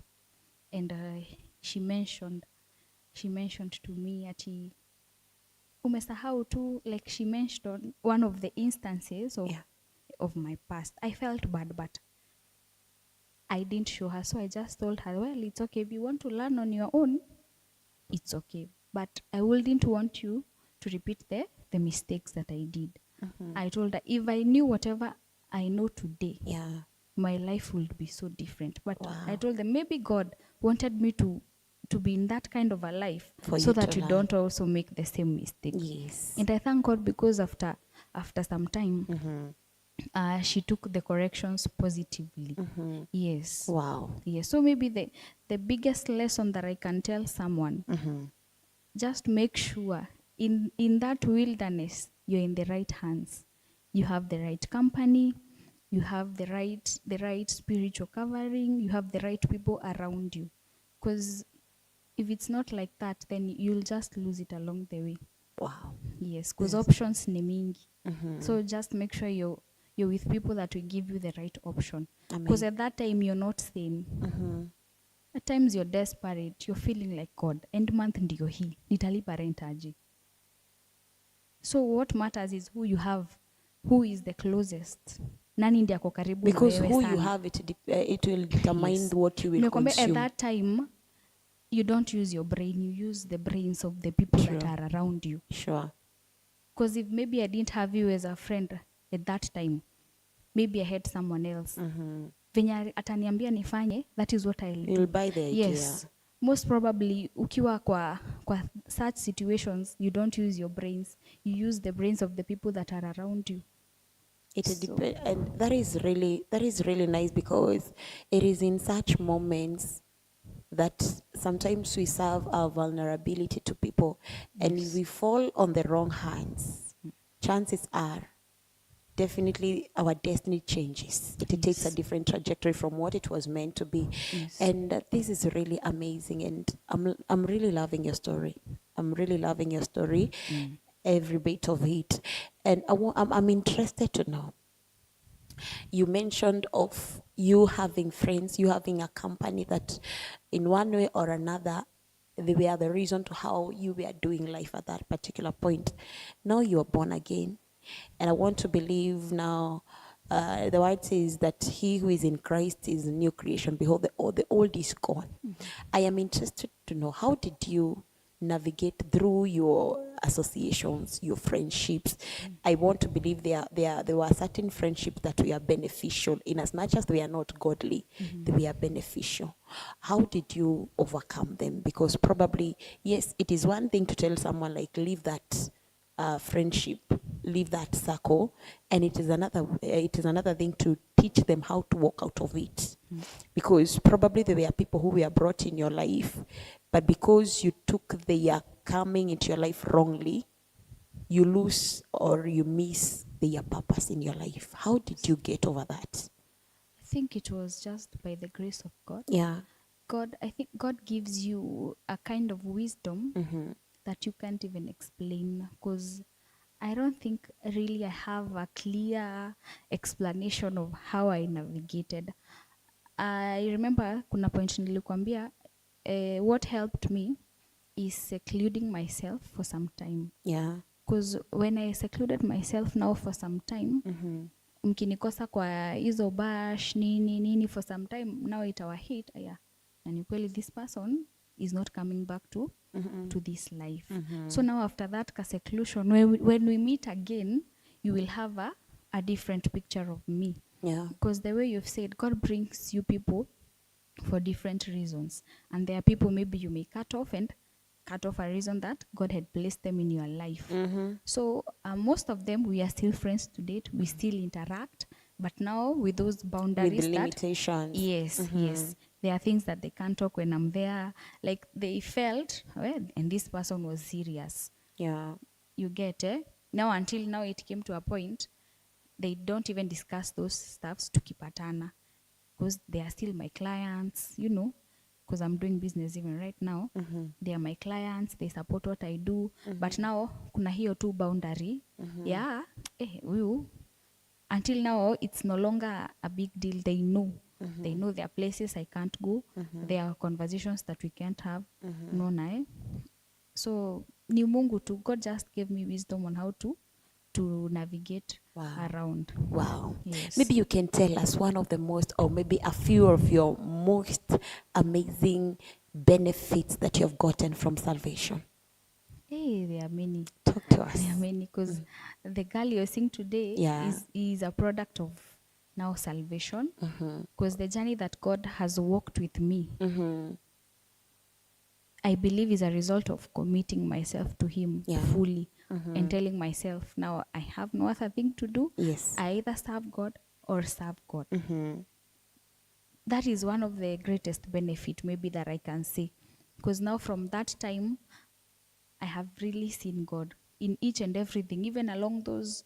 and she mentioned to me ati umesahau tu, like she mentioned one of the instances of my past. I felt bad, but I didn't show her, so I just told her, well, it's okay if you want to learn on your own, it's okay, but I wouldn't want you to repeat the mistakes that I did. I told her, if I knew whatever I know today, my life would be so different. But I told them, maybe God wanted me to be in that kind of a life so that you don't also make the same mistake. Yes. And I thank God because after some time, she took the corrections positively. Yes. Wow. Yes. So maybe the biggest lesson that I can tell someone, just make sure in that wilderness, you're in the right hands. You have the right company. You have the right spiritual covering. You have the right people around you. Because if it's not like that, then you'll just lose it along the way. Wow. Yes, because options ni mingi. So just make sure you're with people that will give you the right option. Because at that time, you're not sane. At times, you're desperate. You're feeling like, God, end month ndiyo hii. Nitalipa rent aje. So what matters is who you have, who is the closest. Nani ndiye ako karibu na wewe sana. Because who you have, it will determine what you will consume. At that time, you don't use your brain. You use the brains of the people that are around you. Sure. Because if maybe I didn't have you as a friend at that time, maybe I had someone else. Venye ataniambia nifanye, that is what I'll do. You'll buy the idea. Yes. Most probably, ukiwa kwa such situations, you don't use your brains. You use the brains of the people that are around you. And that is really nice, because it is in such moments that sometimes we serve our vulnerability to people, and we fall on the wrong hands. chances are definitely our destiny changes. It takes a Yes. different trajectory from what it was meant to be. Yes. And this is really amazing. And I'm really loving your story. I'm really loving your story, every bit of it. And I'm interested to know. You mentioned of you having friends, you having a company that in one way or another, they were the reason to how you were doing life at that particular point. Now you are born again. And I want to believe now, the word says that he who is in Christ is a new creation. Behold, the old is gone. I am interested to know, how did you navigate through your associations, your friendships? I want to believe there were certain friendships that were beneficial, in as much as they are not godly, they were beneficial. How did you overcome them? Because probably, yes, it is one thing to tell someone like, leave that friendship, leave that circle, and it is another thing to teach them how to walk out of it. Because probably there were people who were brought in your life, but because you took their coming into your life wrongly, you lose or you miss their purpose in your life. How did you get over that? I think it was just by the grace of God. Yeah. I think God gives you a kind of wisdom that you can't even explain, because I don't think really I have a clear explanation of how I navigated. I remember kuna point nilikwambia, what helped me is secluding myself for some time. Yeah. Because when I secluded myself now for some time, mkinikosa kwa hizo bash nini for some time, now itawahit aya, na ni kweli this person is not coming back to this life. So now after that seclusion, when we meet again, you will have a different picture of me. Yeah. Because the way you've said, God brings you people for different reasons. And there are people maybe you may cut off a reason that God had placed them in your life. So most of them, we are still friends to date. We still interact. But now with those boundaries, With the limitations. yes. There are things that they can't talk when I'm there. Like they felt, well, and this person was serious. Yeah. You get it? Now until now it came to a point, they don't even discuss those stuffs tukipatana, because they are still my clients, because I'm doing business even right now. They are my clients, they support what I do. But now kuna hiyo tu boundary. Yeah, until now it's no longer a big deal. They know. They know there are places I can't go. There are conversations that we can't have. No, so ni Mungu tu. God just gave me wisdom on how to navigate around. Wow. Yes. Maybe you can tell us one of the most, or maybe a few of your most amazing benefits that you have gotten from salvation. Hey, there are many. Talk to us. There are many, because the girl you're seeing today Yeah. is a product of now salvation. Because the journey that God has walked with me, I believe, is a result of committing myself to Him fully and telling myself, now I have no other thing to do. Yes. I either serve God or serve God. That is one of the greatest benefit maybe that I can say. Because now from that time, I have really seen God in each and everything, even along those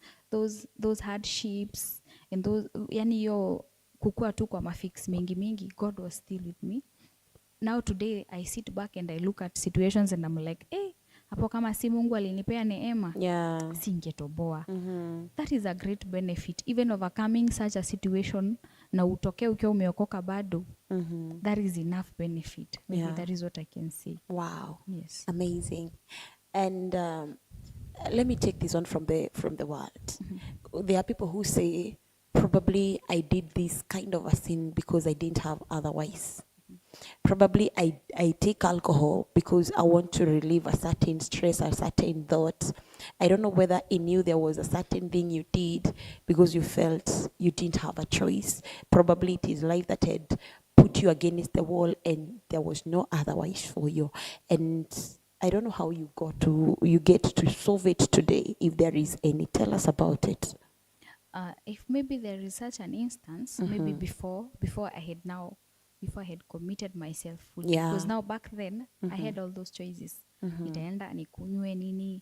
hardships and those, yani yo kukua tu kwa mafix mingi, God was still with me. Now today I sit back and I look at situations and I'm like, hapo kama si Mungu alinipea neema, singetoboa. That is a great benefit, even overcoming such a situation na utoke ukiwa umeokoka bado. That is enough benefit. Maybe that is what I can say. Wow. Yes. Amazing. And let me take this one from the world. There are people who say, probably I did this kind of a sin because I didn't have otherwise. Probably I take alcohol because I want to relieve a certain stress, a certain thought. I don't know whether in you there was a certain thing you did because you felt you didn't have a choice. Probably it is life that had put you against the wall and there was no otherwise for you. And I don't know how you get to solve it today, if there is any. Tell us about it. If maybe there is such an instance, maybe before I had committed myself fully. Because now back then, I had all those choices. Nitaenda nikunywe nini.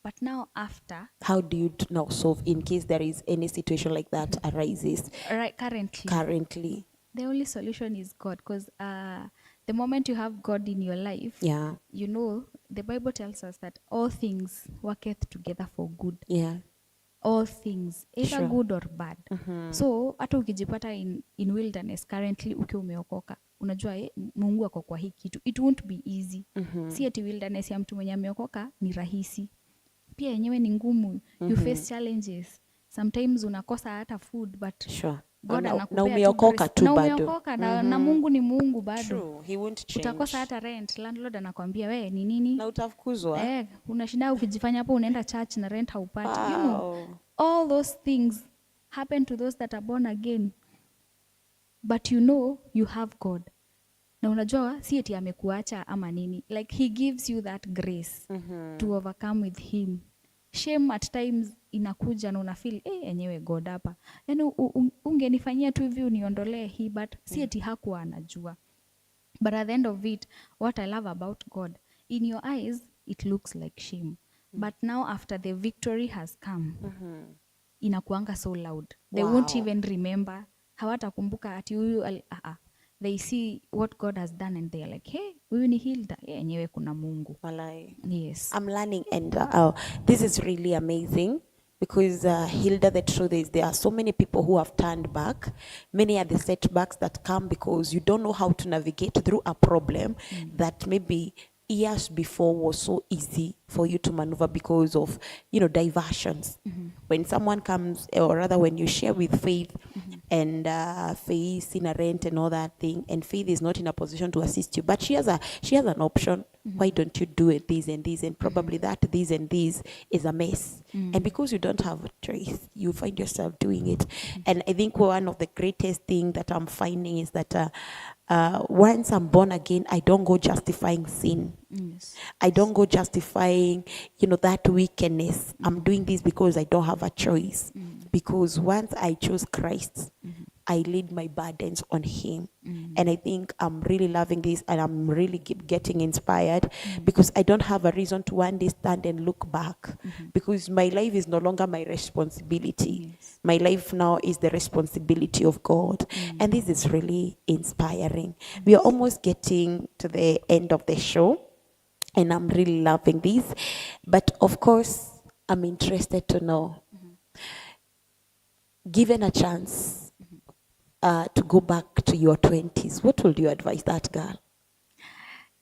But now after, How do you now solve in case there is any situation like that arises right, currently, currently? the only solution is God, because the moment you have God in your life, Yeah. you know, the Bible tells us that all things worketh together for good. Yeah. All things, either Sure. good or bad. So hata ukijipata in wilderness currently ukiwa umeokoka, unajua Mungu ako kwa hii kitu, it won't be easy. Si ati wilderness ya mtu mwenye ameokoka ni rahisi, pia yenyewe ni ngumu. You face challenges, sometimes unakosa hata food, but Sure. God Na anakupea tu umeokoka grace. tu Na bado. umeokoka na Mungu ni Mungu bado. True. He won't change. Utakosa hata rent, landlord anakwambia we ni nini, Na utafukuzwa. unashinda ukijifanya hapo unaenda church na rent haupati. You know, Wow. all those things happen to those that are born again, but you know you have God, na unajua si eti amekuacha ama nini, like he gives you that grace to overcome with him. Shame at times inakuja na unafeel enyewe God hapa, yani ungenifanyia tu hivi uniondolee hii, but si eti hakuwa anajua. But at the end of it, what I love about God, in your eyes it looks like shame, but now after the victory has come, inakuanga so loud, they won't even remember, hawatakumbuka ati huyu they see what God has done and they are like, hey, huyu ni Hilda, enyewe kuna Mungu. Walai. Yes. I'm learning, and this is really amazing because Hilda, the truth is there are so many people who have turned back. Many are the setbacks that come because you don't know how to navigate through a problem that maybe years before was so easy for you to maneuver because of, you know, diversions. When someone comes, or rather when you share with Faith, and Faith in a rent and all that thing, and Faith is not in a position to assist you, but she has an option. Why don't you do it this and this, and probably that this and this is a mess, and because you don't have a choice, you find yourself doing it. And I think one of the greatest thing that I'm finding is that once I'm born again, I don't go justifying sin. Yes. I don't go justifying, you know, that wickedness. I'm doing this because I don't have a choice. Because once I choose Christ, I laid my burdens on him. And I think I'm really loving this, and I'm really getting inspired because I don't have a reason to one day stand and look back because my life is no longer my responsibility. Yes. My life now is the responsibility of God. And this is really inspiring. We are almost getting to the end of the show, and I'm really loving this. But of course, I'm interested to know, given a chance to go back to your 20s, what would you advise that girl?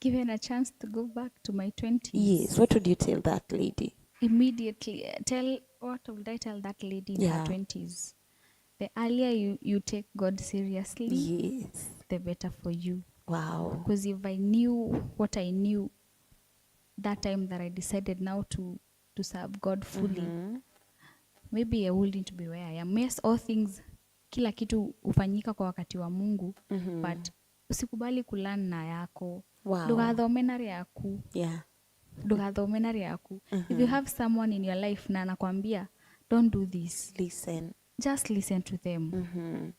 Given a chance to go back to my 20s. Yes, what would you tell that lady? Immediately, what would I tell that lady in her 20s? The earlier you take God seriously, Yes. the better for you. Wow. Because if I knew what I knew that time that I decided now to serve God fully, maybe I wouldn't be where I am. Yes, all things, kila kitu ufanyika kwa wakati wa Mungu, but usikubali kulan na yako. Wow. Ndugathomenari yaku. Yeah. Ndugathomenari yaku. If you have someone in your life na anakwambia, don't do this. Listen. Just listen to them.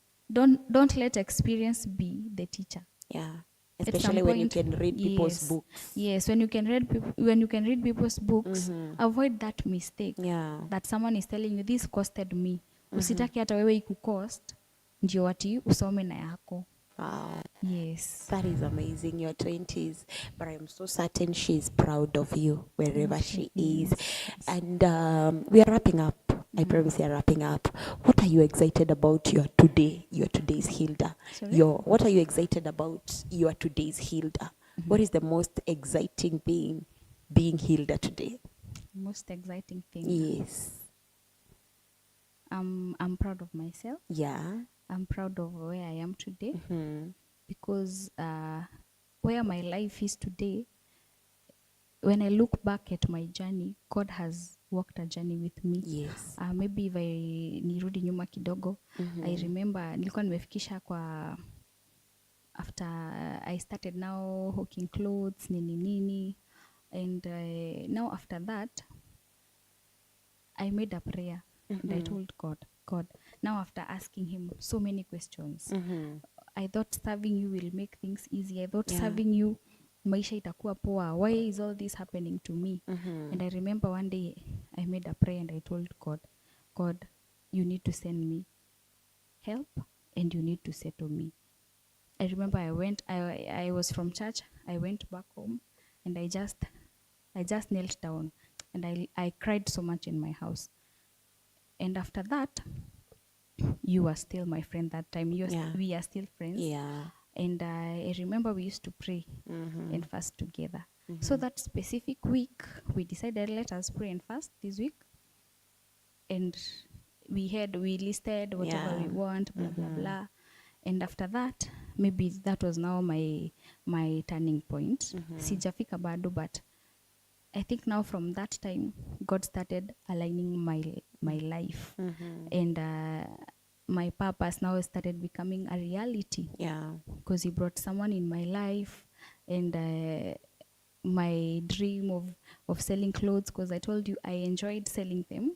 Don't let experience be the teacher. Yeah. Especially when you point, can read people's books. Yes, when you can read people's books, avoid that mistake. Yeah. That someone is telling you, this costed me. Usitaki hata wewe ikucost ndio ati usome na yako. Wow. Yes. That is amazing, your 20s. But I'm so certain she's proud of you wherever she is. And we are wrapping up. I promise we are wrapping up. What are you excited about your today's Hilda? Sorry? What are you excited about your today's Hilda? What is the most exciting thing being Hilda today? Most exciting thing. Yes. I'm proud of myself. Yeah. I'm proud of where I am today. Because where my life is today, when I look back at my journey, God has walked a journey with me. Yes. Maybe if nirudi nyuma kidogo, I remember nilikuwa nimefikisha kwa after I started now hooking clothes nini, and now after that I made a prayer and I told God, now after asking him so many questions, I thought serving you will make things easy. I thought serving you maisha itakuwa poa, why is all this happening to me? And I remember one day I made a prayer and I told God, you need to send me help and you need to settle me. I remember I was from church, I went back home and I just knelt down and I cried so much in my house. And after that, you were still my friend that time. We are still friends. Yeah. And I remember we used to pray and fast together. So that specific week, we decided, let us pray and fast this week. And we listed whatever we want, blah, blah, blah. And after that, maybe that was now my turning point. Sijafika bado, but I think now from that time, God started aligning my life. And my purpose now started becoming a reality. Yeah. Because he brought someone in my life. And my dream of selling clothes, because I told you I enjoyed selling them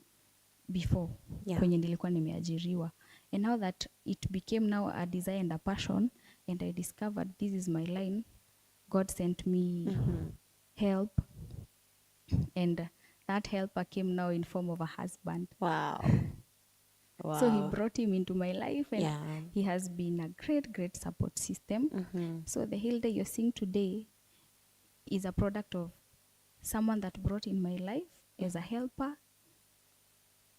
before, kwenye nilikuwa nimeajiriwa. And now that it became now a desire and a passion, and I discovered this is my line, God sent me help. And that helper came now in form of a husband. Wow. Wow. So he brought him into my life, and he has been a great support system. So the Hilda you're seeing today is a product of someone that brought in my life as a helper.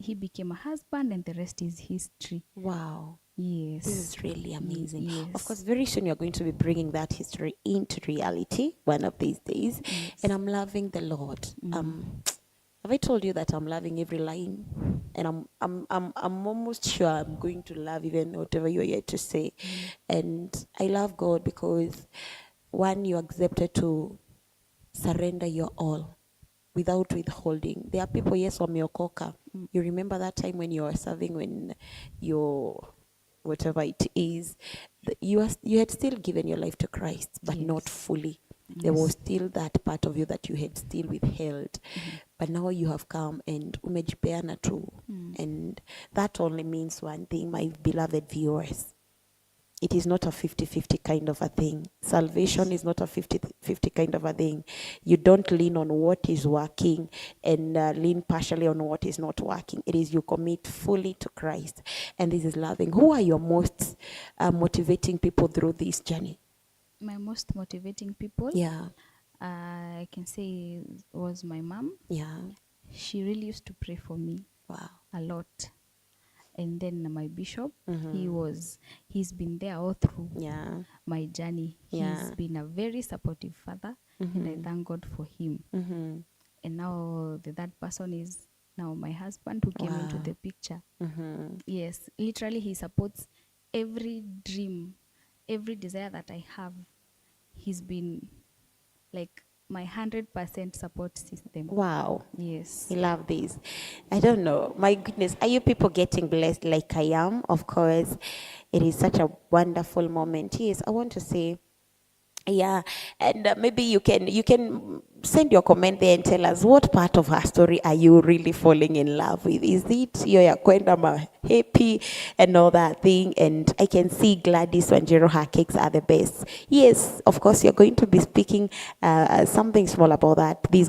He became a husband, and the rest is history. Wow. Yes. This is really amazing. Yes. Of course, very soon you're going to be bringing that history into reality one of these days. Yes. And I'm loving the Lord. Have I told you that I'm loving every line? And I'm almost sure I'm going to love even whatever you're yet to say. And I love God because, one, you accepted to surrender your all without withholding. There are people, yes, wameokoka. You remember that time when you were serving, when you're whatever it is, you had still given your life to Christ, but not fully. There was still that part of you that you had still withheld. But now you have come and umejipeana tu. And that only means one thing, my beloved viewers. It is not a 50-50 kind of a thing. Salvation is not a 50-50 kind of a thing. You don't lean on what is working and lean partially on what is not working. It is you commit fully to Christ. And this is loving. Who are your most motivating people through this journey? My most motivating people? Yeah. I can say was my mom. Yeah. She really used to pray for me. Wow. A lot. And then my bishop, he's been there all through my journey. He's been a very supportive father, and I thank God for him. And now the third person is now my husband, who came into the picture. Yes, literally he supports every dream, every desire that I have. He's been like my 100% support system. Wow. Yes. I love this. I don't know. My goodness. Are you people getting blessed like I am? Of course. It is such a wonderful moment. Yes, I want to say, yeah, and maybe you can send your comment there and tell us what part of her story are you really falling in love with. Is it your kwenda happy and all that thing? And I can see Gladys Wanjiro, her cakes are the best. Yes, of course you're going to be speaking something small about that. This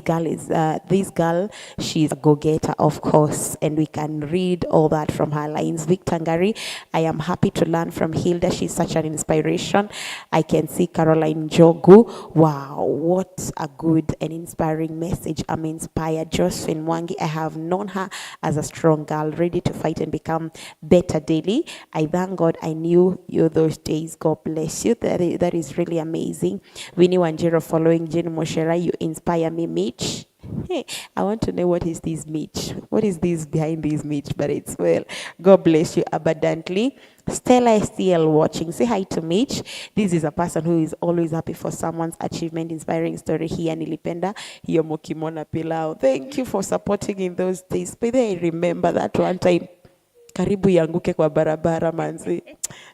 girl, she's a go-getter, of course, and we can read all that from her lines. Victangari, I am happy to learn from Hilda. She's such an inspiration. I can see Caroline Jogu. Wow, what a good and inspiring message. I'm inspired. Josephine Mwangi, I have known her as a strong girl, ready to fight and become better daily. I thank God I knew you those days. God bless you. That is really amazing. Winnie Wanjiro following Jane Moshera, you inspire me, Mitch. Hey, I want to know what is this Mitch? What is this behind this Mitch? But it's well. God bless you abundantly. Stella is still watching. Say hi to Mitch. This is a person who is always happy for someone's achievement. Inspiring story here. Nilipenda hiyo mukimona pilao. Thank you for supporting in those days. But I remember that one time karibu yanguke kwa barabara manzi.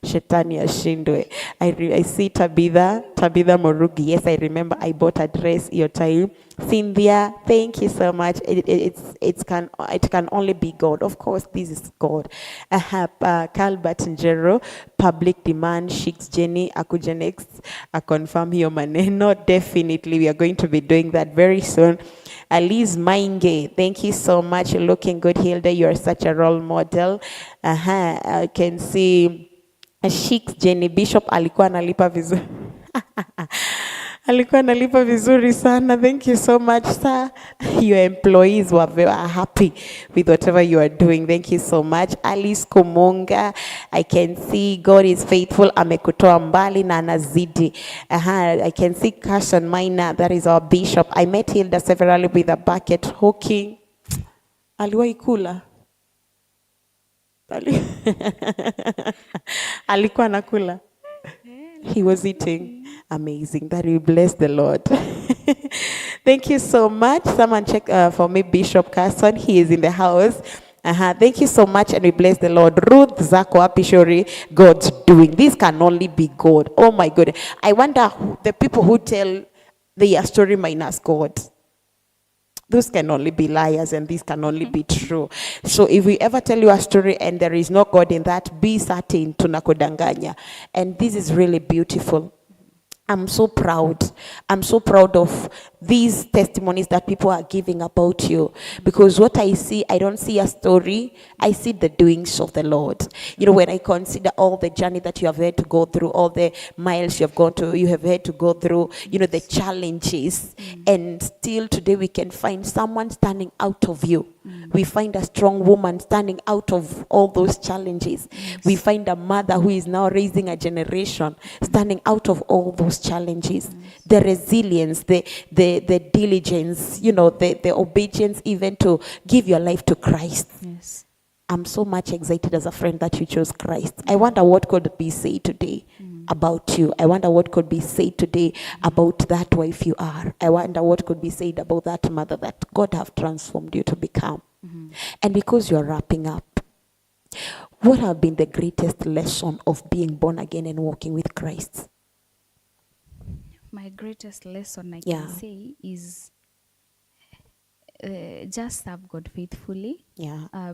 Shetani ashindwe. I see Tabitha Morugi. Yes, I remember I bought a dress your time. Cynthia, thank you so much. It can only be God. Of course, this is God. I have Calbert Njero, public demand, Sheiks Jenny, Akuja next. I confirm your maneno. Definitely, we are going to be doing that very soon. Alice Mainge, thank you so much. You're looking good, Hilda. You are such a role model. I can see Sheiks Jenny Bishop alikuwa analipa vizuri. Alikuwa analipa vizuri sana. Thank you so much, sir. Your employees were very happy with whatever you are doing. Thank you so much. Alice Kumonga, I can see God is faithful. Amekutoa mbali na anazidi. I can see Carson Minor, that is our bishop. I met Hilda severally with a bucket hooking. Aliwahi kula. Alikuwa anakula. He was eating. Amazing. That we bless the Lord. Thank you so much. Someone check for me, Bishop Carson. He is in the house. Thank you so much, and we bless the Lord. Ruth Zako Apishori, God's doing. This can only be God. Oh my God. I wonder the people who tell their story minus God. Those can only be liars, and these can only be true. So if we ever tell you a story and there is no God in that, be certain tunakodanganya. And this is really beautiful. I'm so proud. I'm so proud of these testimonies that people are giving about you. Because what I see, I don't see a story. I see the doings of the Lord. You know, when I consider all the journey that you have had to go through, all the miles you have had to go through, you know, the challenges. And still today we can find someone standing out of you. We find a strong woman standing out of all those challenges. We find a mother who is now raising a generation standing out of all those challenges. The resilience, the diligence, you know, the obedience even to give your life to Christ. Yes. I'm so much excited as a friend that you chose Christ. I wonder what could be said today about you. I wonder what could be said today about that wife you are. I wonder what could be said about that mother that God have transformed you to become. And because you're wrapping up, what have been the greatest lesson of being born again and walking with Christ? My greatest lesson I can say is just serve God faithfully.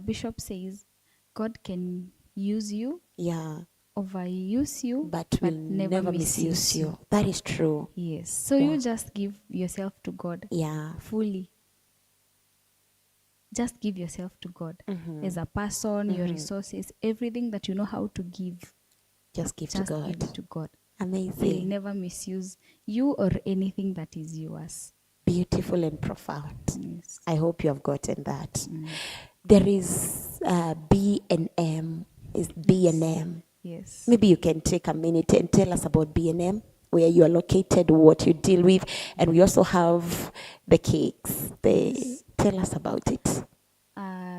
Bishop says God can use you, overuse you, but will never misuse you. That is true. Yes. So you just give yourself to God fully. Just give yourself to God as a person, your resources, everything that you know how to give. Just give to God. Give it to God. Amazing. He'll never misuse you or anything that is yours. Beautiful and profound. Yes. I hope you have gotten that. There is B and M. Is B and M. Yes. Maybe you can take a minute and tell us about B and M, where you are located, what you deal with, and we also have the cakes. Tell us about it.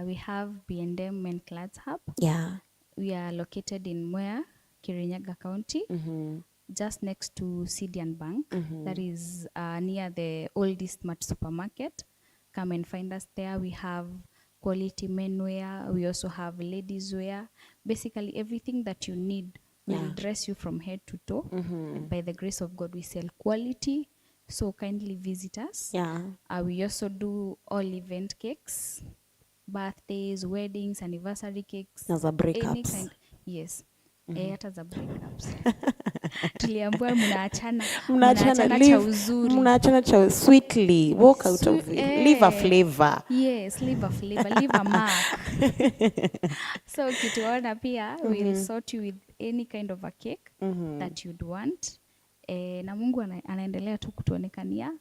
We have B&M Men Clads Hub. We are located in Mwea, Kirinyaga County, just next to Sidian Bank. That is near the oldest Mart supermarket. Come and find us there. We have quality menwear. We also have ladies wear. Basically everything that you need. We will dress you from head to toe. And by the grace of God, we sell quality. So kindly visit us. We also do all event cakes, birthdays, weddings, anniversary cakes. As a breakups. Yes. Hata za breakups. Tuliambiwa mnaachana cha uzuri. Mnaachana cha sweetly. Walk out of it. Leave a flavor. Yes, leave a flavor. Leave a mark. So ukituona pia, we'll sort you with any kind of a cake that you'd want. Na Mungu anaendelea tu kutuonekania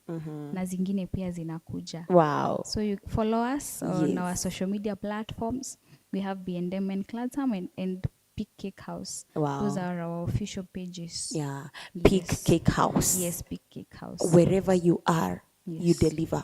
na zingine pia zinakuja. Wow. So you follow us on our social media platforms. We have B&M and Cladsam and Peak Cake House. Wow. Those are our official pages. Peak Cake House. Yes, Peak Cake House. Wherever you are, you deliver.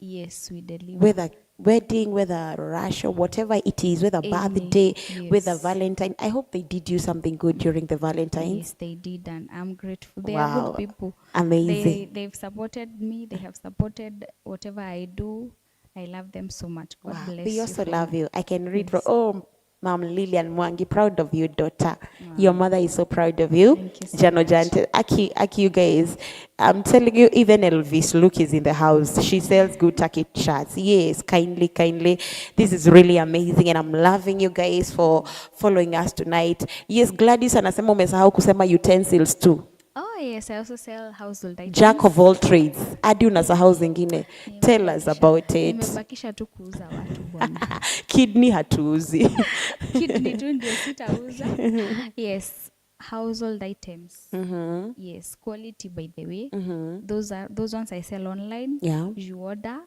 Yes, we deliver. Whether wedding, whether Russia, whatever it is, whether birthday, whether Valentine. I hope they did you something good during the Valentines. Yes, they did, and I'm grateful. They are good people. Amazing. They've supported me. They have supported whatever I do. I love them so much. God bless you. They also love you. I can read from Mom Lillian Mwangi, proud of you, daughter. Your mother is so proud of you. Thank you so Jano much. Jante, Aki, you guys. I'm telling you, even Elvis Luke is in the house. She sells good turkey shirts. Yes, kindly. This is really amazing, and I'm loving you guys for following us tonight. Yes, Gladys anasema umesahau kusema utensils too. Oh yes, I also sell household items. Jack of all trades. Hadi unasahau zingine. Tell us about it. Nimebakisha tu kuuza watu bwana. Kidney hatuuzi. Kidney tu ndio sitauza. Yes, household items. Yes, quality by the way. Those ones I sell online. Yeah. You order,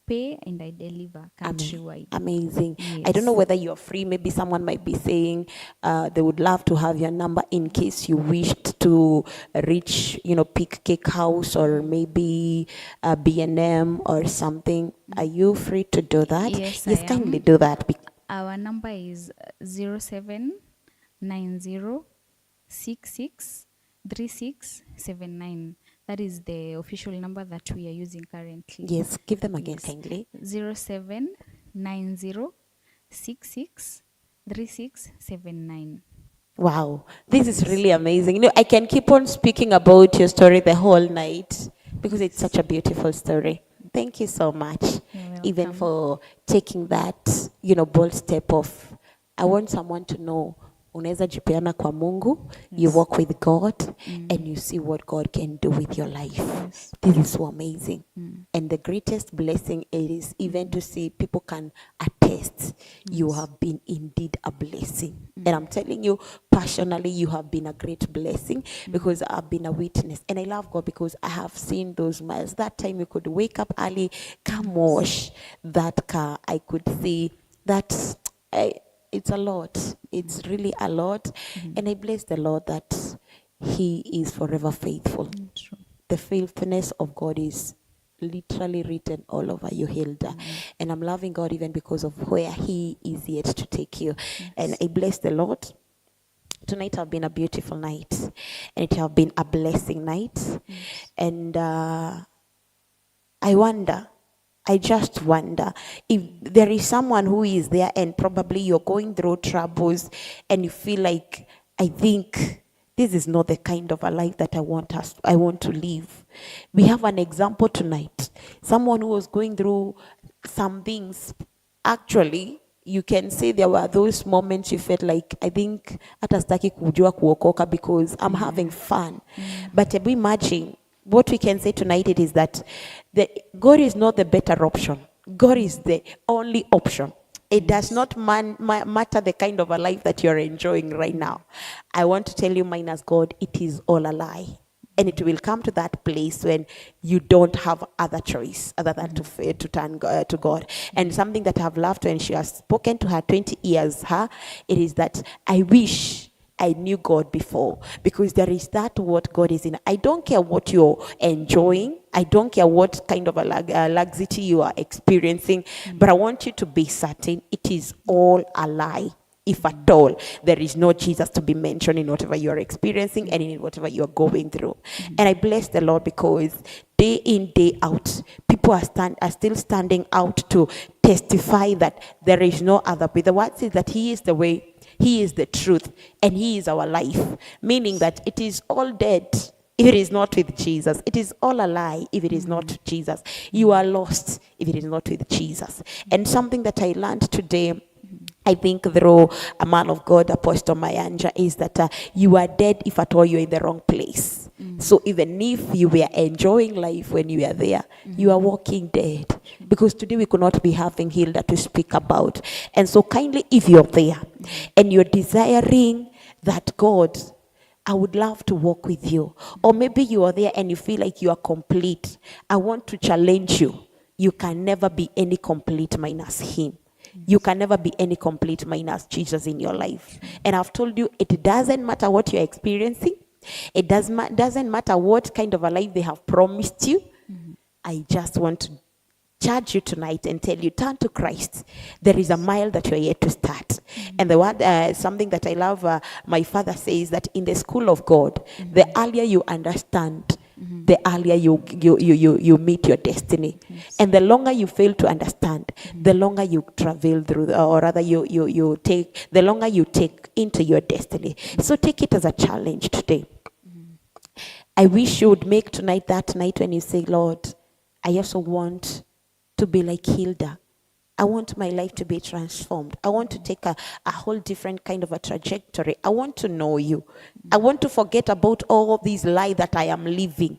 pay, and I deliver countrywide. Amazing. Yes. I don't know whether you're free. Maybe someone might be saying they would love to have your number in case you wished to reach, Pick Cake House or maybe B&M or something. Are you free to do that? Yes, Yes, I am. kindly do that. Our number is 0790663679. That is the official number that we are using currently. Yes, give them again, kindly. 0790663679. Wow, this is really amazing. I can keep on speaking about your story the whole night because it's such a beautiful story. Thank you so much, even for taking that, bold step of, I want someone to know, unaweza jipeana kwa Mungu, you walk with God, and you see what God can do with your life. This is so amazing. And the greatest blessing is even to see people can attest you have been indeed a blessing. And I'm telling you, personally, you have been a great blessing because I've been a witness. And I love God because I have seen those miles. That time you could wake up early, come wash that car. I could see that it's a lot. It's really a lot. And I bless the Lord that He is forever faithful. True. The faithfulness of God is literally written all over you, Hilda. And I'm loving God even because of where He is yet to take you. And I bless the Lord. Tonight have been a beautiful night. And it have been a blessing night. And I just wonder if there is someone who is there and probably you're going through troubles and you feel like, I think this is not the kind of a life that I want to live. We have an example tonight. Someone who was going through some things. Actually, you can say there were those moments you felt like, I think hata sitaki kujua kuokoka because I'm having fun. But imagine, what we can say tonight it is that God is not the better option. God is the only option. It does not matter the kind of a life that you're enjoying right now. I want to tell you, minus God, it is all a lie. And it will come to that place when you don't have other choice other than to turn to God. And something that I've loved when she has spoken to her 20 years, it is that I wish I knew God before, because there is that what God is in. I don't care what you're enjoying. I don't care what kind of a laxity you are experiencing, but I want you to be certain it is all a lie. If at all, there is no Jesus to be mentioned in whatever you are experiencing and in whatever you are going through. And I bless the Lord because day in, day out, people are still standing out to testify that there is no other way. The word says that He is the way, He is the truth, and He is our life. Meaning that it is all dead if it is not with Jesus. It is all a lie if it is not with Jesus. You are lost if it is not with Jesus. And something that I learned today, I think through a man of God, Apostle Mayanja, is that you are dead if at all you're in the wrong place. So even if you were enjoying life when you were there, you are walking dead. Because today we could not be having Hilda to speak about. And so kindly, if you're there and you're desiring that God, I would love to walk with you. Or maybe you are there and you feel like you are complete. I want to challenge you. You can never be any complete minus Him. You can never be any complete minus Jesus in your life. And I've told you, it doesn't matter what you're experiencing. It doesn't matter what kind of a life they have promised you. I just want to charge you tonight and tell you, turn to Christ. There is a mile that you're yet to start. And the word, something that I love, my father says that in the school of God, the earlier you understand the earlier you meet your destiny. Yes. And the longer you fail to understand, the longer you travel through, or rather the longer you take into your destiny. So take it as a challenge today. I wish you would make tonight that night when you say, Lord, I also want to be like HILDAH. I want my life to be transformed. I want to take a whole different kind of a trajectory. I want to know you. I want to forget about all of these lies that I am living.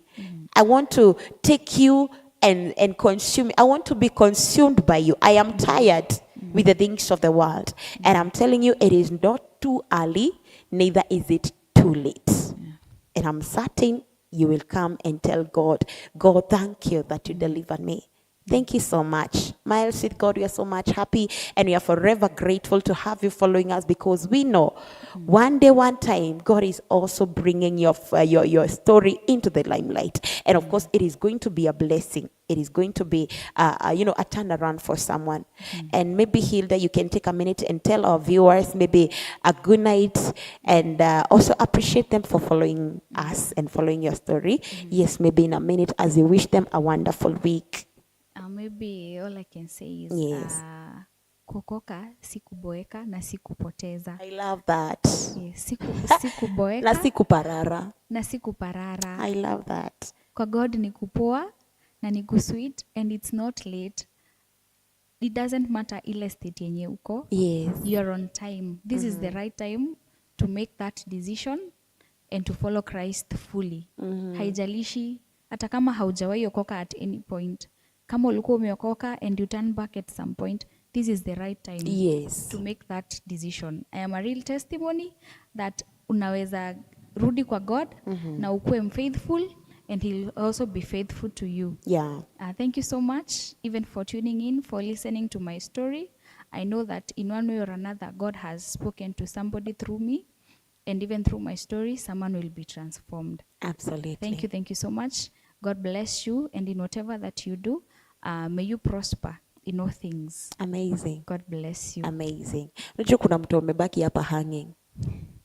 I want to take you and consume. I want to be consumed by you. I am tired with the things of the world. And I'm telling you, it is not too early, neither is it too late. And I'm certain you will come and tell God, God, thank you that you delivered me. Thank you so much. Miles with God, we are so much happy and we are forever grateful to have you following us, because we know one day, one time, God is also bringing your story into the limelight. And of course, it is going to be a blessing. It is going to be, a turnaround for someone. And maybe, HILDAH, you can take a minute and tell our viewers maybe a good night, and also appreciate them for following us and following your story. Yes, maybe in a minute, as you wish them a wonderful week. Maybe all I can say is Yes. kuokoka si kuboeka na si kupoteza. I love that. Yes, si kuboeka Na si kuparara. na si kuparara. I love that. Kwa God ni kupoa na ni kusweet, and it's not late. It doesn't matter ile state yenye uko. Yes. You're on time. This is the right time to make that decision and to follow Christ fully. Haijalishi hata kama haujawahi okoka at any point. Kama ulikuwa umeokoka and you turn back at some point, this is the right time to make that decision. I am a real testimony that unaweza rudi kwa God na ukuwe faithful, and he'll also be faithful to you. Yeah. Thank you so much even for tuning in, for listening to my story. I know that in one way or another, God has spoken to somebody through me, and even through my story, someone will be transformed. Absolutely. Thank you so much. God bless you, and in whatever that you do, may you prosper in all things. Amazing. God bless you. Amazing. Unajua kuna mtu amebaki hapa hanging.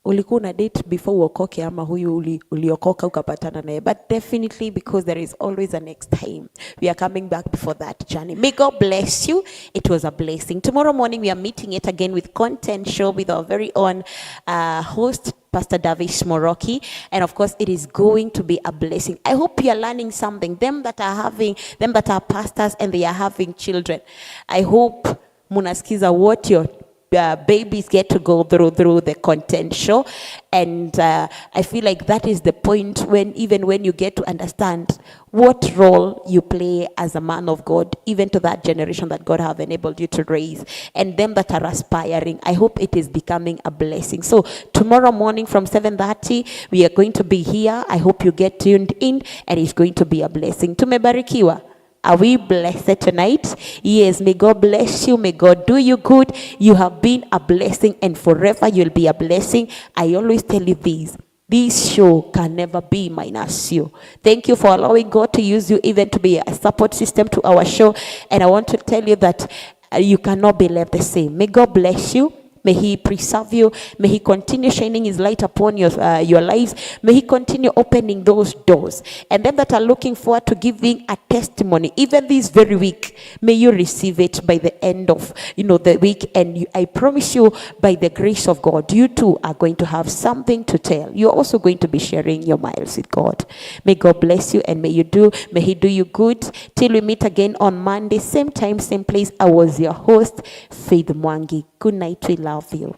Ulikuwa na date before uokoke, ama huyu uliokoka ukapatana naye, but definitely, because there is always a next time, we are coming back before that journey. May God bless you. It was a blessing. Tomorrow morning we are meeting it again with Content Show with our very own host, Pastor Davis Moroki, and of course it is going to be a blessing. I hope you are learning something. Them that are pastors and they are having children, I hope munaskiza what your babies get to go through the Content Show, and I feel like that is the point when you get to understand what role you play as a man of God, even to that generation that God have enabled you to raise, and them that are aspiring. I hope it is becoming a blessing. So tomorrow morning from 7:30 we are going to be here. I hope you get tuned in, and it's going to be a blessing. Tumebarikiwa. Are we blessed tonight? Yes, may God bless you. May God do you good. You have been a blessing, and forever you'll be a blessing. I always tell you this show can never be minus you. Thank you for allowing God to use you even to be a support system to our show. And I want to tell you that you cannot be left the same. May God bless you. May he preserve you. May he continue shining his light upon your lives. May he continue opening those doors. And them that are looking forward to giving a testimony, even this very week, may you receive it by the end of the week. And I promise you, by the grace of God, you too are going to have something to tell. You're also going to be sharing your miles with God. May God bless you, and may he do you good. Till we meet again on Monday, same time, same place. I was your host, Faith Mwangi. Good night. We love you.